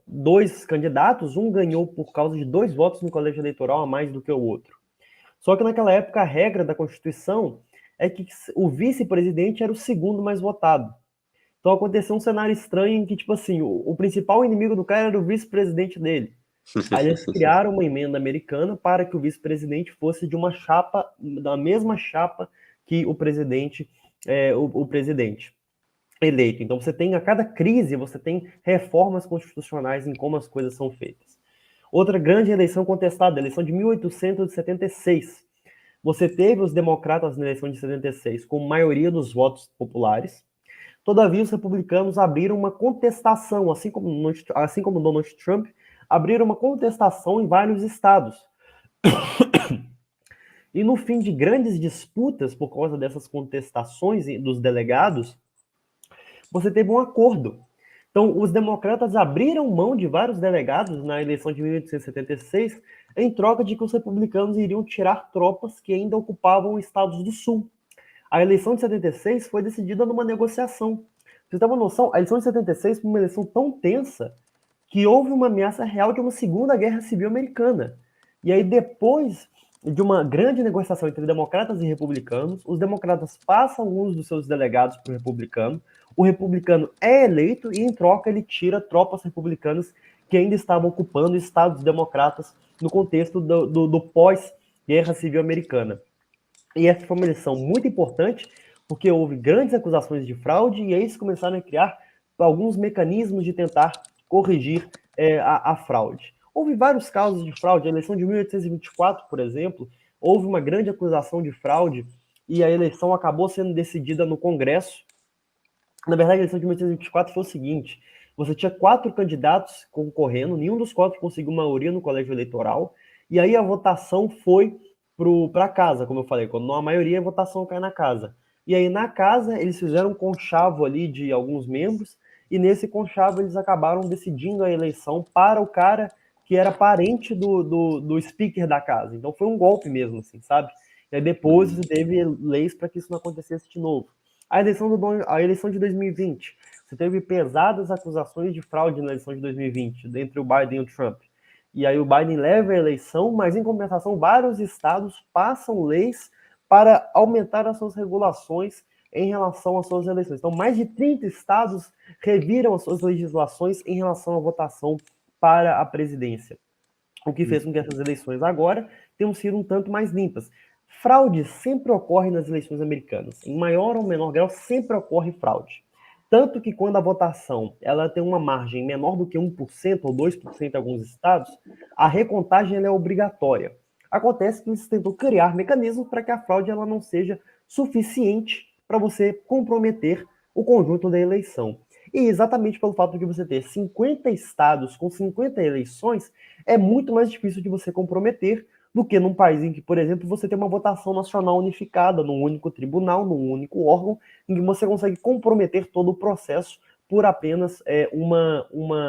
2 candidatos, um ganhou por causa de 2 votos no colégio eleitoral a mais do que o outro. Só que naquela época a regra da Constituição é que o vice-presidente era o segundo mais votado. Então aconteceu um cenário estranho em que, tipo assim, o principal inimigo do cara era o vice-presidente dele. Aí eles criaram uma emenda americana para que o vice-presidente fosse de uma chapa, da mesma chapa que o presidente, o presidente eleito. Então você tem, a cada crise, você tem reformas constitucionais em como as coisas são feitas. Outra grande eleição contestada, a eleição de 1876. Você teve os democratas na eleição de 76 com maioria dos votos populares. Todavia, os republicanos abriram uma contestação, assim como Donald Trump, abriram uma contestação em vários estados. E no fim de grandes disputas por causa dessas contestações dos delegados, você teve um acordo. Então, os democratas abriram mão de vários delegados na eleição de 1876 em troca de que os republicanos iriam tirar tropas que ainda ocupavam estados do sul. A eleição de 76 foi decidida numa negociação. Você tem uma noção? A eleição de 76 foi uma eleição tão tensa que houve uma ameaça real de uma segunda guerra civil americana. E aí, depois de uma grande negociação entre democratas e republicanos, os democratas passam alguns dos seus delegados para o republicano é eleito e, em troca, ele tira tropas republicanas que ainda estavam ocupando estados democratas no contexto do pós-guerra civil americana. E essa foi uma eleição muito importante, porque houve grandes acusações de fraude e aí eles começaram a criar alguns mecanismos de tentar corrigir a fraude. Houve vários casos de fraude. A eleição de 1824, por exemplo, houve uma grande acusação de fraude e a eleição acabou sendo decidida no Congresso. Na verdade, a eleição de 1824 foi o seguinte: você tinha 4 candidatos concorrendo, nenhum dos 4 conseguiu maioria no colégio eleitoral, e aí a votação foi para casa, como eu falei, quando não há maioria, a votação cai na casa. E aí na casa eles fizeram um conchavo ali de alguns membros, e nesse conchavo eles acabaram decidindo a eleição para o cara que era parente do speaker da casa. Então foi um golpe mesmo, assim, sabe? E aí depois você teve leis para que isso não acontecesse de novo. A eleição de 2020, você teve pesadas acusações de fraude na eleição de 2020, entre o Biden e o Trump. E aí o Biden leva a eleição, mas em compensação vários estados passam leis para aumentar as suas regulações em relação às suas eleições. Então mais de 30 estados reviram as suas legislações em relação à votação para a presidência, o que fez com que essas eleições agora tenham sido um tanto mais limpas. Fraude sempre ocorre nas eleições americanas. Em maior ou menor grau, sempre ocorre fraude. Tanto que quando a votação ela tem uma margem menor do que 1% ou 2% em alguns estados, a recontagem ela é obrigatória. Acontece que eles tentam criar mecanismos para que a fraude ela não seja suficiente para você comprometer o conjunto da eleição. E exatamente pelo fato de você ter 50 estados com 50 eleições, é muito mais difícil de você comprometer do que num país em que, por exemplo, você tem uma votação nacional unificada, num único tribunal, num único órgão, em que você consegue comprometer todo o processo por apenas uma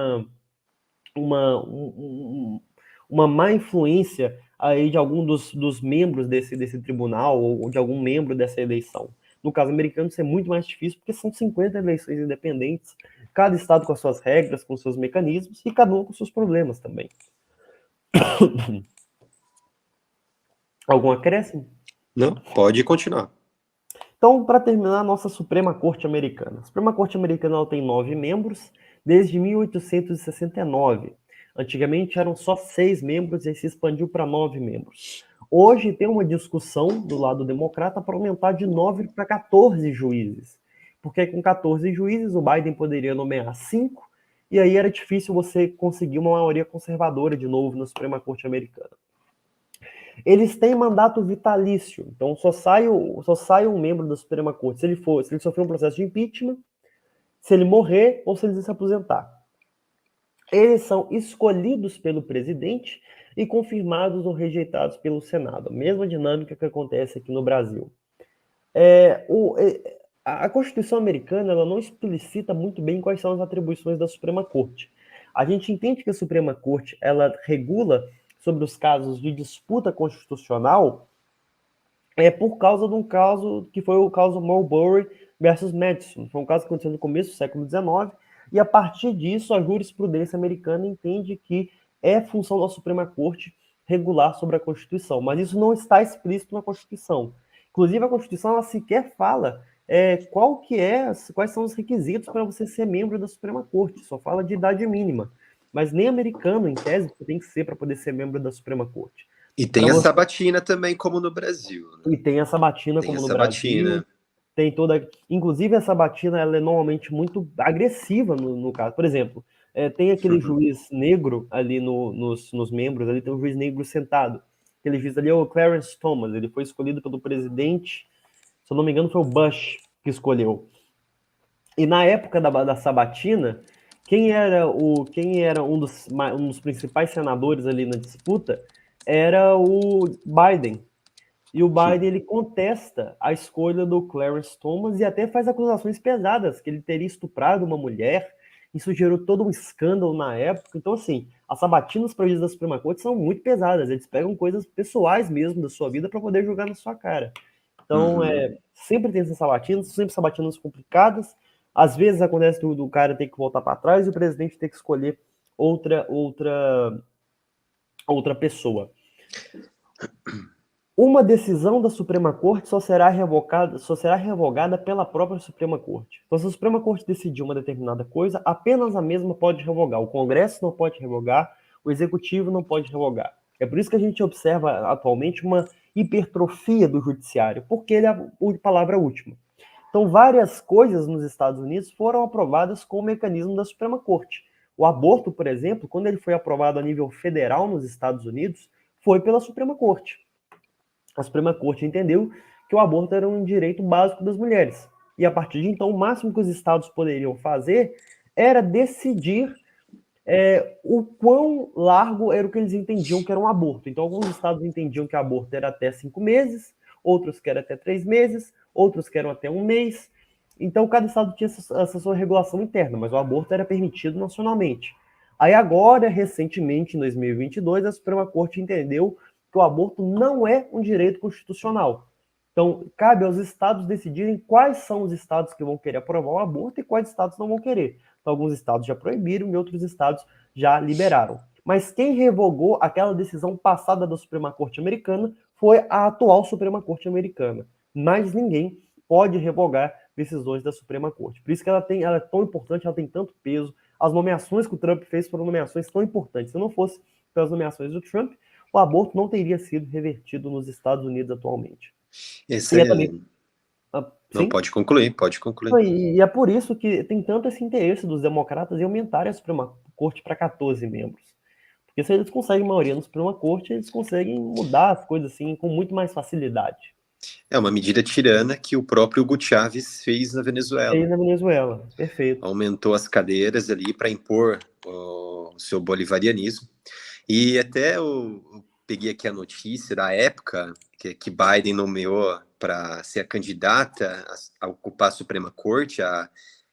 má influência aí de algum dos membros desse tribunal ou de algum membro dessa eleição. No caso americano, isso é muito mais difícil, porque são 50 eleições independentes, cada estado com as suas regras, com seus mecanismos, e cada um com seus problemas também. Algum acréscimo? Não, pode continuar. Então, para terminar, a nossa Suprema Corte Americana. A Suprema Corte Americana ela tem 9 membros desde 1869. Antigamente eram só 6 membros e aí se expandiu para 9 membros. Hoje tem uma discussão do lado democrata para aumentar de 9 para 14 juízes. Porque com 14 juízes o Biden poderia nomear 5, e aí era difícil você conseguir uma maioria conservadora de novo na Suprema Corte americana. Eles têm mandato vitalício, então só sai um membro da Suprema Corte se ele sofrer um processo de impeachment, se ele morrer ou se ele se aposentar. Eles são escolhidos pelo presidente e confirmados ou rejeitados pelo Senado. A mesma dinâmica que acontece aqui no Brasil. A Constituição americana ela não explicita muito bem quais são as atribuições da Suprema Corte. A gente entende que a Suprema Corte ela regula sobre os casos de disputa constitucional por causa de um caso que foi o caso Marbury versus Madison. Foi um caso que aconteceu no começo do século XIX, e a partir disso a jurisprudência americana entende que é função da Suprema Corte regular sobre a Constituição, mas isso não está explícito na Constituição. Inclusive a Constituição ela sequer fala quais são os requisitos para você ser membro da Suprema Corte, só fala de idade mínima, mas nem americano, em tese, você tem que ser para poder ser membro da Suprema Corte. E tem a sabatina também, como no Brasil. Né? E tem a sabatina, como no Brasil. Tem toda. Inclusive, a sabatina ela é normalmente muito agressiva no caso. Por exemplo, tem aquele juiz negro ali nos membros, ali tem um juiz negro sentado. Aquele juiz ali é o Clarence Thomas, ele foi escolhido pelo presidente, se eu não me engano, foi o Bush que escolheu. E na época da sabatina, quem era um dos principais senadores ali na disputa era o Biden. E o Biden ele contesta a escolha do Clarence Thomas e até faz acusações pesadas, que ele teria estuprado uma mulher. Isso gerou todo um escândalo na época. Então, assim, as sabatinas para juízes da Suprema Corte são muito pesadas. Eles pegam coisas pessoais mesmo da sua vida para poder jogar na sua cara. Então, sempre tem essas sabatinas, sempre sabatinas complicadas. Às vezes acontece do cara ter que voltar para trás e o presidente ter que escolher outra pessoa. Uma decisão da Suprema Corte só será revogada pela própria Suprema Corte. Então, se a Suprema Corte decidir uma determinada coisa, apenas a mesma pode revogar. O Congresso não pode revogar, o Executivo não pode revogar. É por isso que a gente observa atualmente uma hipertrofia do judiciário, porque ele é a palavra última. Então, várias coisas nos Estados Unidos foram aprovadas com o mecanismo da Suprema Corte. O aborto, por exemplo, quando ele foi aprovado a nível federal nos Estados Unidos, foi pela Suprema Corte. A Suprema Corte entendeu que o aborto era um direito básico das mulheres. E a partir de então, o máximo que os estados poderiam fazer era decidir o quão largo era o que eles entendiam que era um aborto. Então, alguns estados entendiam que aborto era até 5 meses, outros que era até 3 meses, outros que eram até 1 mês. Então, cada estado tinha essa sua regulação interna, mas o aborto era permitido nacionalmente. Aí agora, recentemente, em 2022, a Suprema Corte entendeu que o aborto não é um direito constitucional. Então, cabe aos estados decidirem quais são os estados que vão querer aprovar o aborto e quais estados não vão querer. Então, alguns estados já proibiram e outros estados já liberaram. Mas quem revogou aquela decisão passada da Suprema Corte americana foi a atual Suprema Corte americana. Mas ninguém pode revogar decisões da Suprema Corte. Por isso que ela é tão importante, ela tem tanto peso. As nomeações que o Trump fez foram nomeações tão importantes. Se não fosse pelas nomeações do Trump, o aborto não teria sido revertido nos Estados Unidos atualmente. Não, pode concluir. E é por isso que tem tanto esse interesse dos democratas em aumentar a Suprema Corte para 14 membros. Porque se eles conseguem maioria na Suprema Corte, eles conseguem mudar as coisas assim com muito mais facilidade. É uma medida tirana que o próprio Hugo Chávez fez na Venezuela. Perfeito. Aumentou as cadeiras ali para impor o seu bolivarianismo. E até eu peguei aqui a notícia da época que Biden nomeou para ser a candidata a ocupar a Suprema Corte, a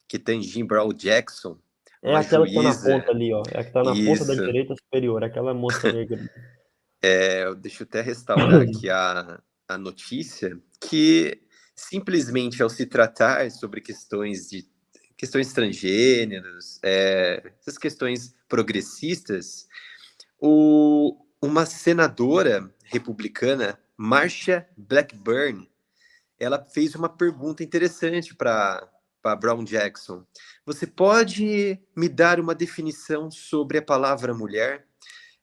Ketanji Brown Jackson. É aquela que tá na ponta ali, ó. É a que tá na ponta da direita superior, aquela moça negra. Deixa eu até restaurar aqui a notícia, que simplesmente ao se tratar sobre questões transgêneros, essas questões progressistas, uma senadora republicana, Marsha Blackburn, ela fez uma pergunta interessante para Brown Jackson. Você pode me dar uma definição sobre a palavra mulher?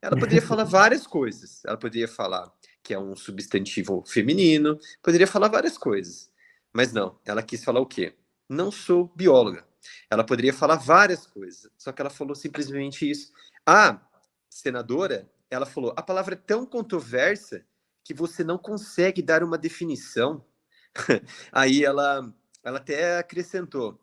Ela poderia falar várias coisas. Ela poderia falar que é um substantivo feminino, poderia falar várias coisas. Mas não, ela quis falar o quê? Não sou bióloga. Ela poderia falar várias coisas, só que ela falou simplesmente isso. A senadora, ela falou, a palavra é tão controversa que você não consegue dar uma definição. Aí ela até acrescentou,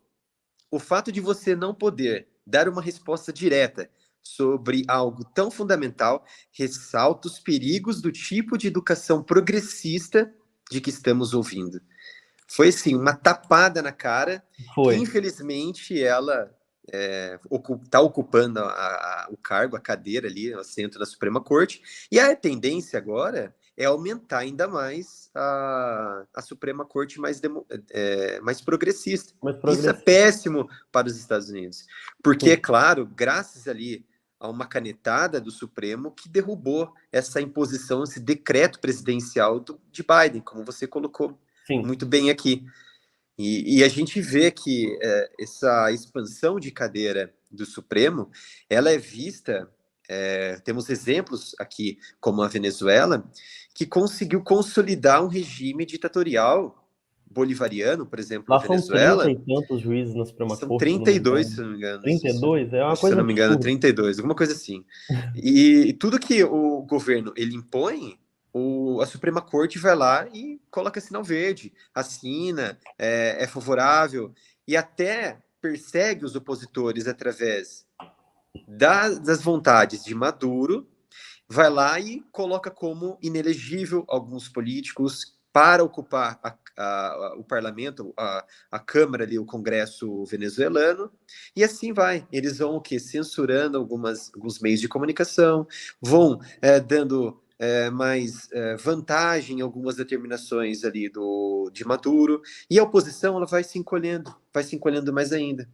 o fato de você não poder dar uma resposta direta sobre algo tão fundamental ressalta os perigos do tipo de educação progressista de que estamos ouvindo. Foi, assim, uma tapada na cara que, Foi. infelizmente, ela está ocupando o cargo, a cadeira ali, o assento da Suprema Corte, e a tendência agora é aumentar ainda mais a Suprema Corte mais progressista. Mas Isso é progressista. péssimo para os Estados Unidos, porque, Sim. é claro, graças ali a uma canetada do Supremo que derrubou essa imposição, esse decreto presidencial de Biden, como você colocou Sim. muito bem aqui. E a gente vê que essa expansão de cadeira do Supremo, ela é vista, temos exemplos aqui, como a Venezuela, que conseguiu consolidar um regime ditatorial bolivariano, por exemplo, a Lá são 30 Venezuela, e tantos juízes na Suprema são Corte, se eu não me 32, engano. se não me engano. 32? É uma Se eu coisa não me engano, absurda. 32, alguma coisa assim. E tudo que o governo ele impõe, a Suprema Corte vai lá e coloca sinal verde, assina, é favorável, e até persegue os opositores através das vontades de Maduro, vai lá e coloca como inelegível alguns políticos para ocupar o parlamento, a Câmara ali, o Congresso venezuelano, e assim vai. Eles vão o quê? Censurando alguns meios de comunicação, vão dando mais vantagem em algumas determinações ali de Maduro, e a oposição ela vai se encolhendo mais ainda.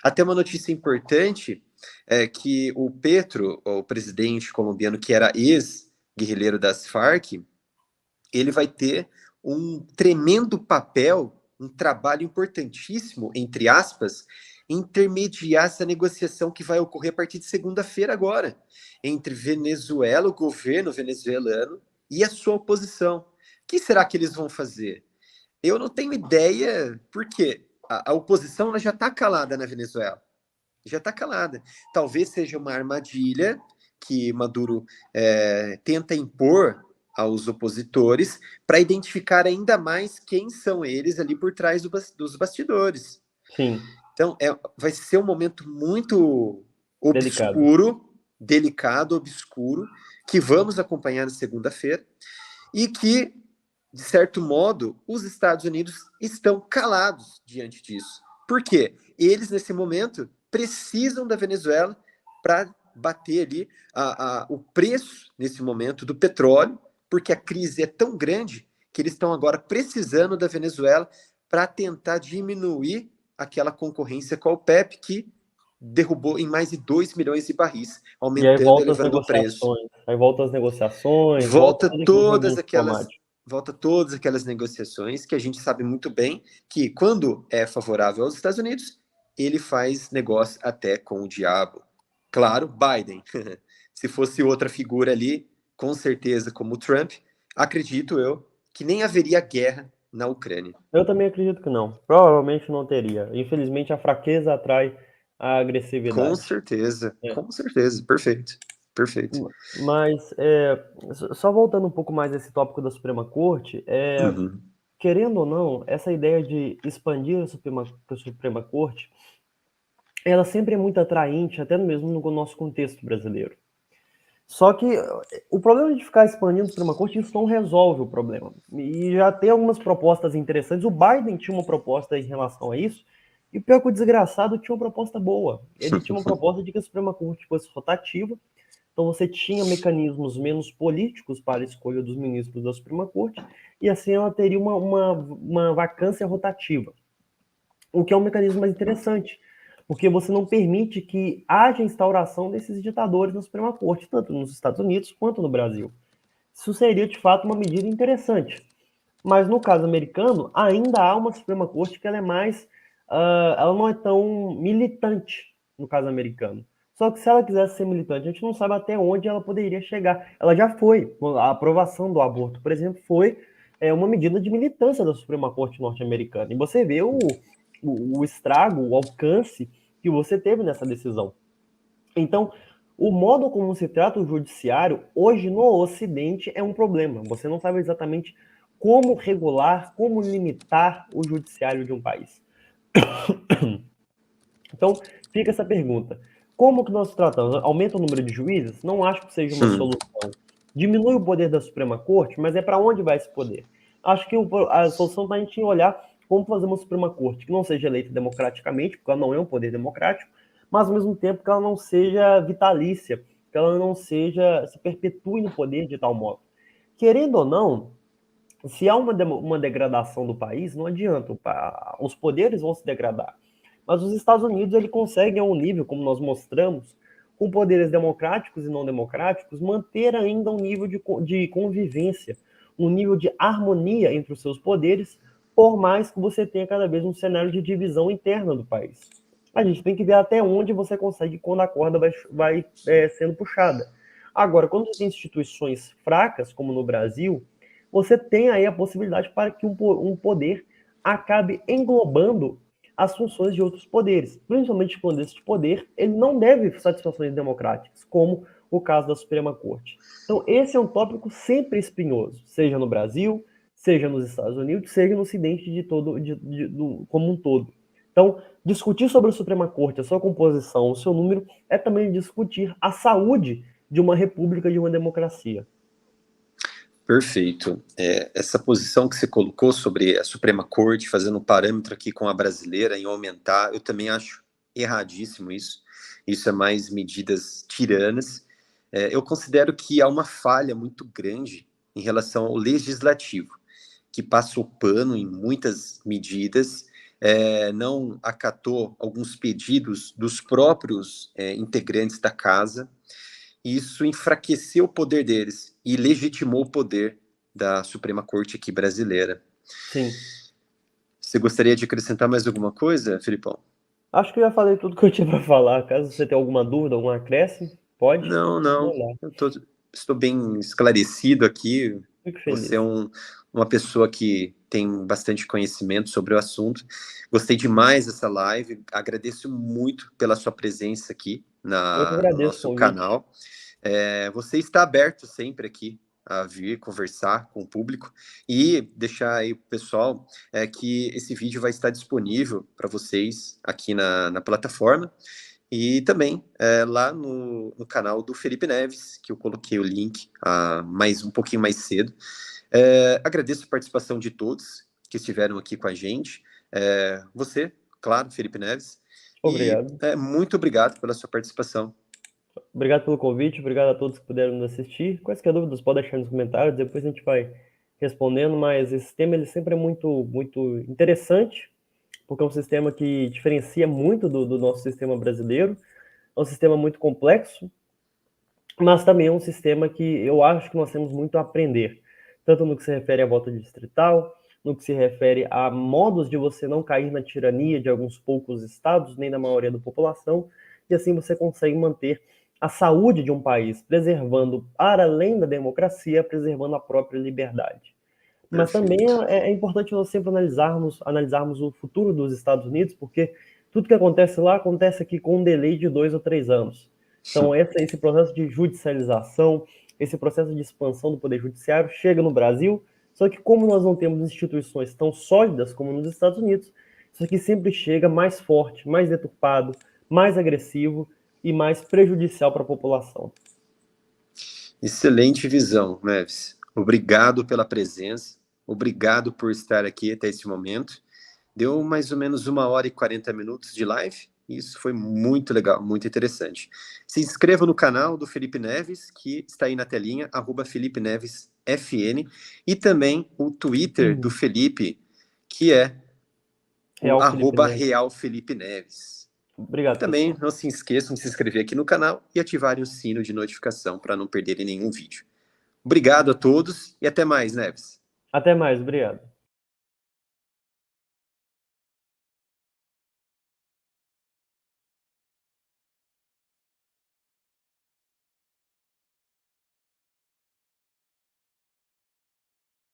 Até uma notícia importante é que o Petro, o presidente colombiano, que era ex-guerrilheiro das Farc, ele vai ter um tremendo papel, um trabalho importantíssimo, entre aspas, intermediar essa negociação que vai ocorrer a partir de segunda-feira agora, entre Venezuela, o governo venezuelano, e a sua oposição. O que será que eles vão fazer? Eu não tenho ideia, porque a oposição ela já está calada na Venezuela. Já está calada. Talvez seja uma armadilha que Maduro tenta impor aos opositores para identificar ainda mais quem são eles ali por trás dos bastidores. Sim. Então, vai ser um momento muito Delicado. delicado, obscuro, que vamos acompanhar na segunda-feira e que, de certo modo, os Estados Unidos estão calados diante disso. Por quê? Eles, nesse momento, precisam da Venezuela para bater ali o preço, nesse momento, do petróleo, porque a crise é tão grande que eles estão agora precisando da Venezuela para tentar diminuir aquela concorrência com a OPEP, que derrubou em mais de 2 milhões de barris, E aí aumentando e volta as elevando o preço. negociações. Aí volta as negociações, volta Volta todo aquele todas joguinho aquelas diplomático. volta todas aquelas negociações que a gente sabe muito bem que quando é favorável aos Estados Unidos, ele faz negócio até com o diabo. Claro, Biden. Se fosse outra figura ali, com certeza como o Trump, acredito eu que nem haveria guerra na Ucrânia. Eu também acredito que não. Provavelmente não teria. Infelizmente, a fraqueza atrai a Com agressividade. certeza, É. com certeza. Perfeito, perfeito. Mas, só voltando um pouco mais a esse tópico da Suprema Corte, Uhum. querendo ou não, essa ideia de expandir a Suprema Corte, ela sempre é muito atraente, até mesmo no nosso contexto brasileiro. Só que o problema de ficar expandindo a Suprema Corte, isso não resolve o problema. E já tem algumas propostas interessantes. O Biden tinha uma proposta em relação a isso, e pior que o desgraçado tinha uma proposta boa. Ele tinha uma proposta de que a Suprema Corte fosse rotativa, então você tinha mecanismos menos políticos para a escolha dos ministros da Suprema Corte, e assim ela teria uma vacância rotativa. O que é um mecanismo mais interessante, porque você não permite que haja instauração desses ditadores na Suprema Corte, tanto nos Estados Unidos quanto no Brasil. Isso seria, de fato, uma medida interessante. Mas no caso americano, ainda há uma Suprema Corte que ela é mais... ela não é tão militante, no caso americano. Só que se ela quisesse ser militante, a gente não sabe até onde ela poderia chegar. Ela já foi. A aprovação do aborto, por exemplo, foi uma medida de militância da Suprema Corte norte-americana. E você vê o estrago, o alcance que você teve nessa decisão. Então, o modo como se trata o judiciário, hoje no Ocidente, é um problema. Você não sabe exatamente como regular, como limitar o judiciário de um país. Então, fica essa pergunta. Como que nós tratamos? Aumenta o número de juízes? Não acho que seja uma solução. Diminui o poder da Suprema Corte, mas é para onde vai esse poder? Acho que a solução está a gente olhar como fazer uma Suprema Corte que não seja eleita democraticamente, porque ela não é um poder democrático, mas ao mesmo tempo que ela não seja vitalícia, que ela não seja, se perpetue no poder de tal modo. Querendo ou não, se há uma degradação do país, não adianta, os poderes vão se degradar. Mas os Estados Unidos, ele consegue, a um nível, como nós mostramos, com poderes democráticos e não democráticos, manter ainda um nível de convivência, um nível de harmonia entre os seus poderes, por mais que você tenha cada vez um cenário de divisão interna do país. A gente tem que ver até onde você consegue quando a corda vai sendo puxada. Agora, quando você tem instituições fracas, como no Brasil, você tem aí a possibilidade para que um poder acabe englobando as funções de outros poderes, principalmente quando esse poder ele não deve satisfações democráticas, como o caso da Suprema Corte. Então, esse é um tópico sempre espinhoso, seja no Brasil, seja nos Estados Unidos, seja no Ocidente como um todo. Então, discutir sobre a Suprema Corte, a sua composição, o seu número, é também discutir a saúde de uma república, de uma democracia. Perfeito. Essa posição que você colocou sobre a Suprema Corte, fazendo um parâmetro aqui com a brasileira em aumentar, eu também acho erradíssimo isso. Isso é mais medidas tiranas. Eu considero que há uma falha muito grande em relação ao legislativo, que passa o pano em muitas medidas, não acatou alguns pedidos dos próprios integrantes da casa. Isso enfraqueceu o poder deles e legitimou o poder da Suprema Corte aqui brasileira. Sim. Você gostaria de acrescentar mais alguma coisa, Filipão? Acho que eu já falei tudo que eu tinha para falar. Caso você tenha alguma dúvida, algum acréscimo, pode. Não. Estou bem esclarecido aqui. Fico feliz. Você é uma pessoa que tem bastante conhecimento sobre o assunto. Gostei demais dessa live. Agradeço muito pela sua presença aqui Eu que no agradeço o nosso convite. canal. Você está aberto sempre aqui a vir conversar com o público e deixar aí pro pessoal que esse vídeo vai estar disponível para vocês aqui na plataforma e também lá no canal do Felipe Neves, que eu coloquei o link um pouquinho mais cedo. Agradeço a participação de todos que estiveram aqui com a gente. Você, claro, Felipe Neves. Obrigado. E muito obrigado pela sua participação. Obrigado pelo convite, obrigado a todos que puderam nos assistir. Quaisquer dúvidas, pode deixar nos comentários, depois a gente vai respondendo, mas esse tema ele sempre é muito, muito interessante, porque é um sistema que diferencia muito do nosso sistema brasileiro, é um sistema muito complexo, mas também é um sistema que eu acho que nós temos muito a aprender, tanto no que se refere à volta distrital, no que se refere a modos de você não cair na tirania de alguns poucos estados, nem da maioria da população, e assim você consegue manter a saúde de um país, preservando, para além da democracia, preservando a própria liberdade. Mas também é importante nós sempre analisarmos o futuro dos Estados Unidos, porque tudo que acontece lá acontece aqui com um delay de 2 ou 3 anos. Então, esse processo de judicialização, esse processo de expansão do poder judiciário chega no Brasil, só que como nós não temos instituições tão sólidas como nos Estados Unidos, isso aqui sempre chega mais forte, mais deturpado, mais agressivo e mais prejudicial para a população. Excelente visão, Neves. Obrigado pela presença, obrigado por estar aqui até esse momento. Deu mais ou menos 1h e 40 minutos de live. Isso foi muito legal, muito interessante. Se inscreva no canal do Felipe Neves, que está aí na telinha, @FelipeNevesFN, e também o Twitter do Felipe, que é Real Felipe Neves. Obrigado, Também pessoal. não se esqueçam de se inscrever aqui no canal e ativarem o sino de notificação para não perderem nenhum vídeo. Obrigado a todos e até mais, Neves. Até mais, obrigado.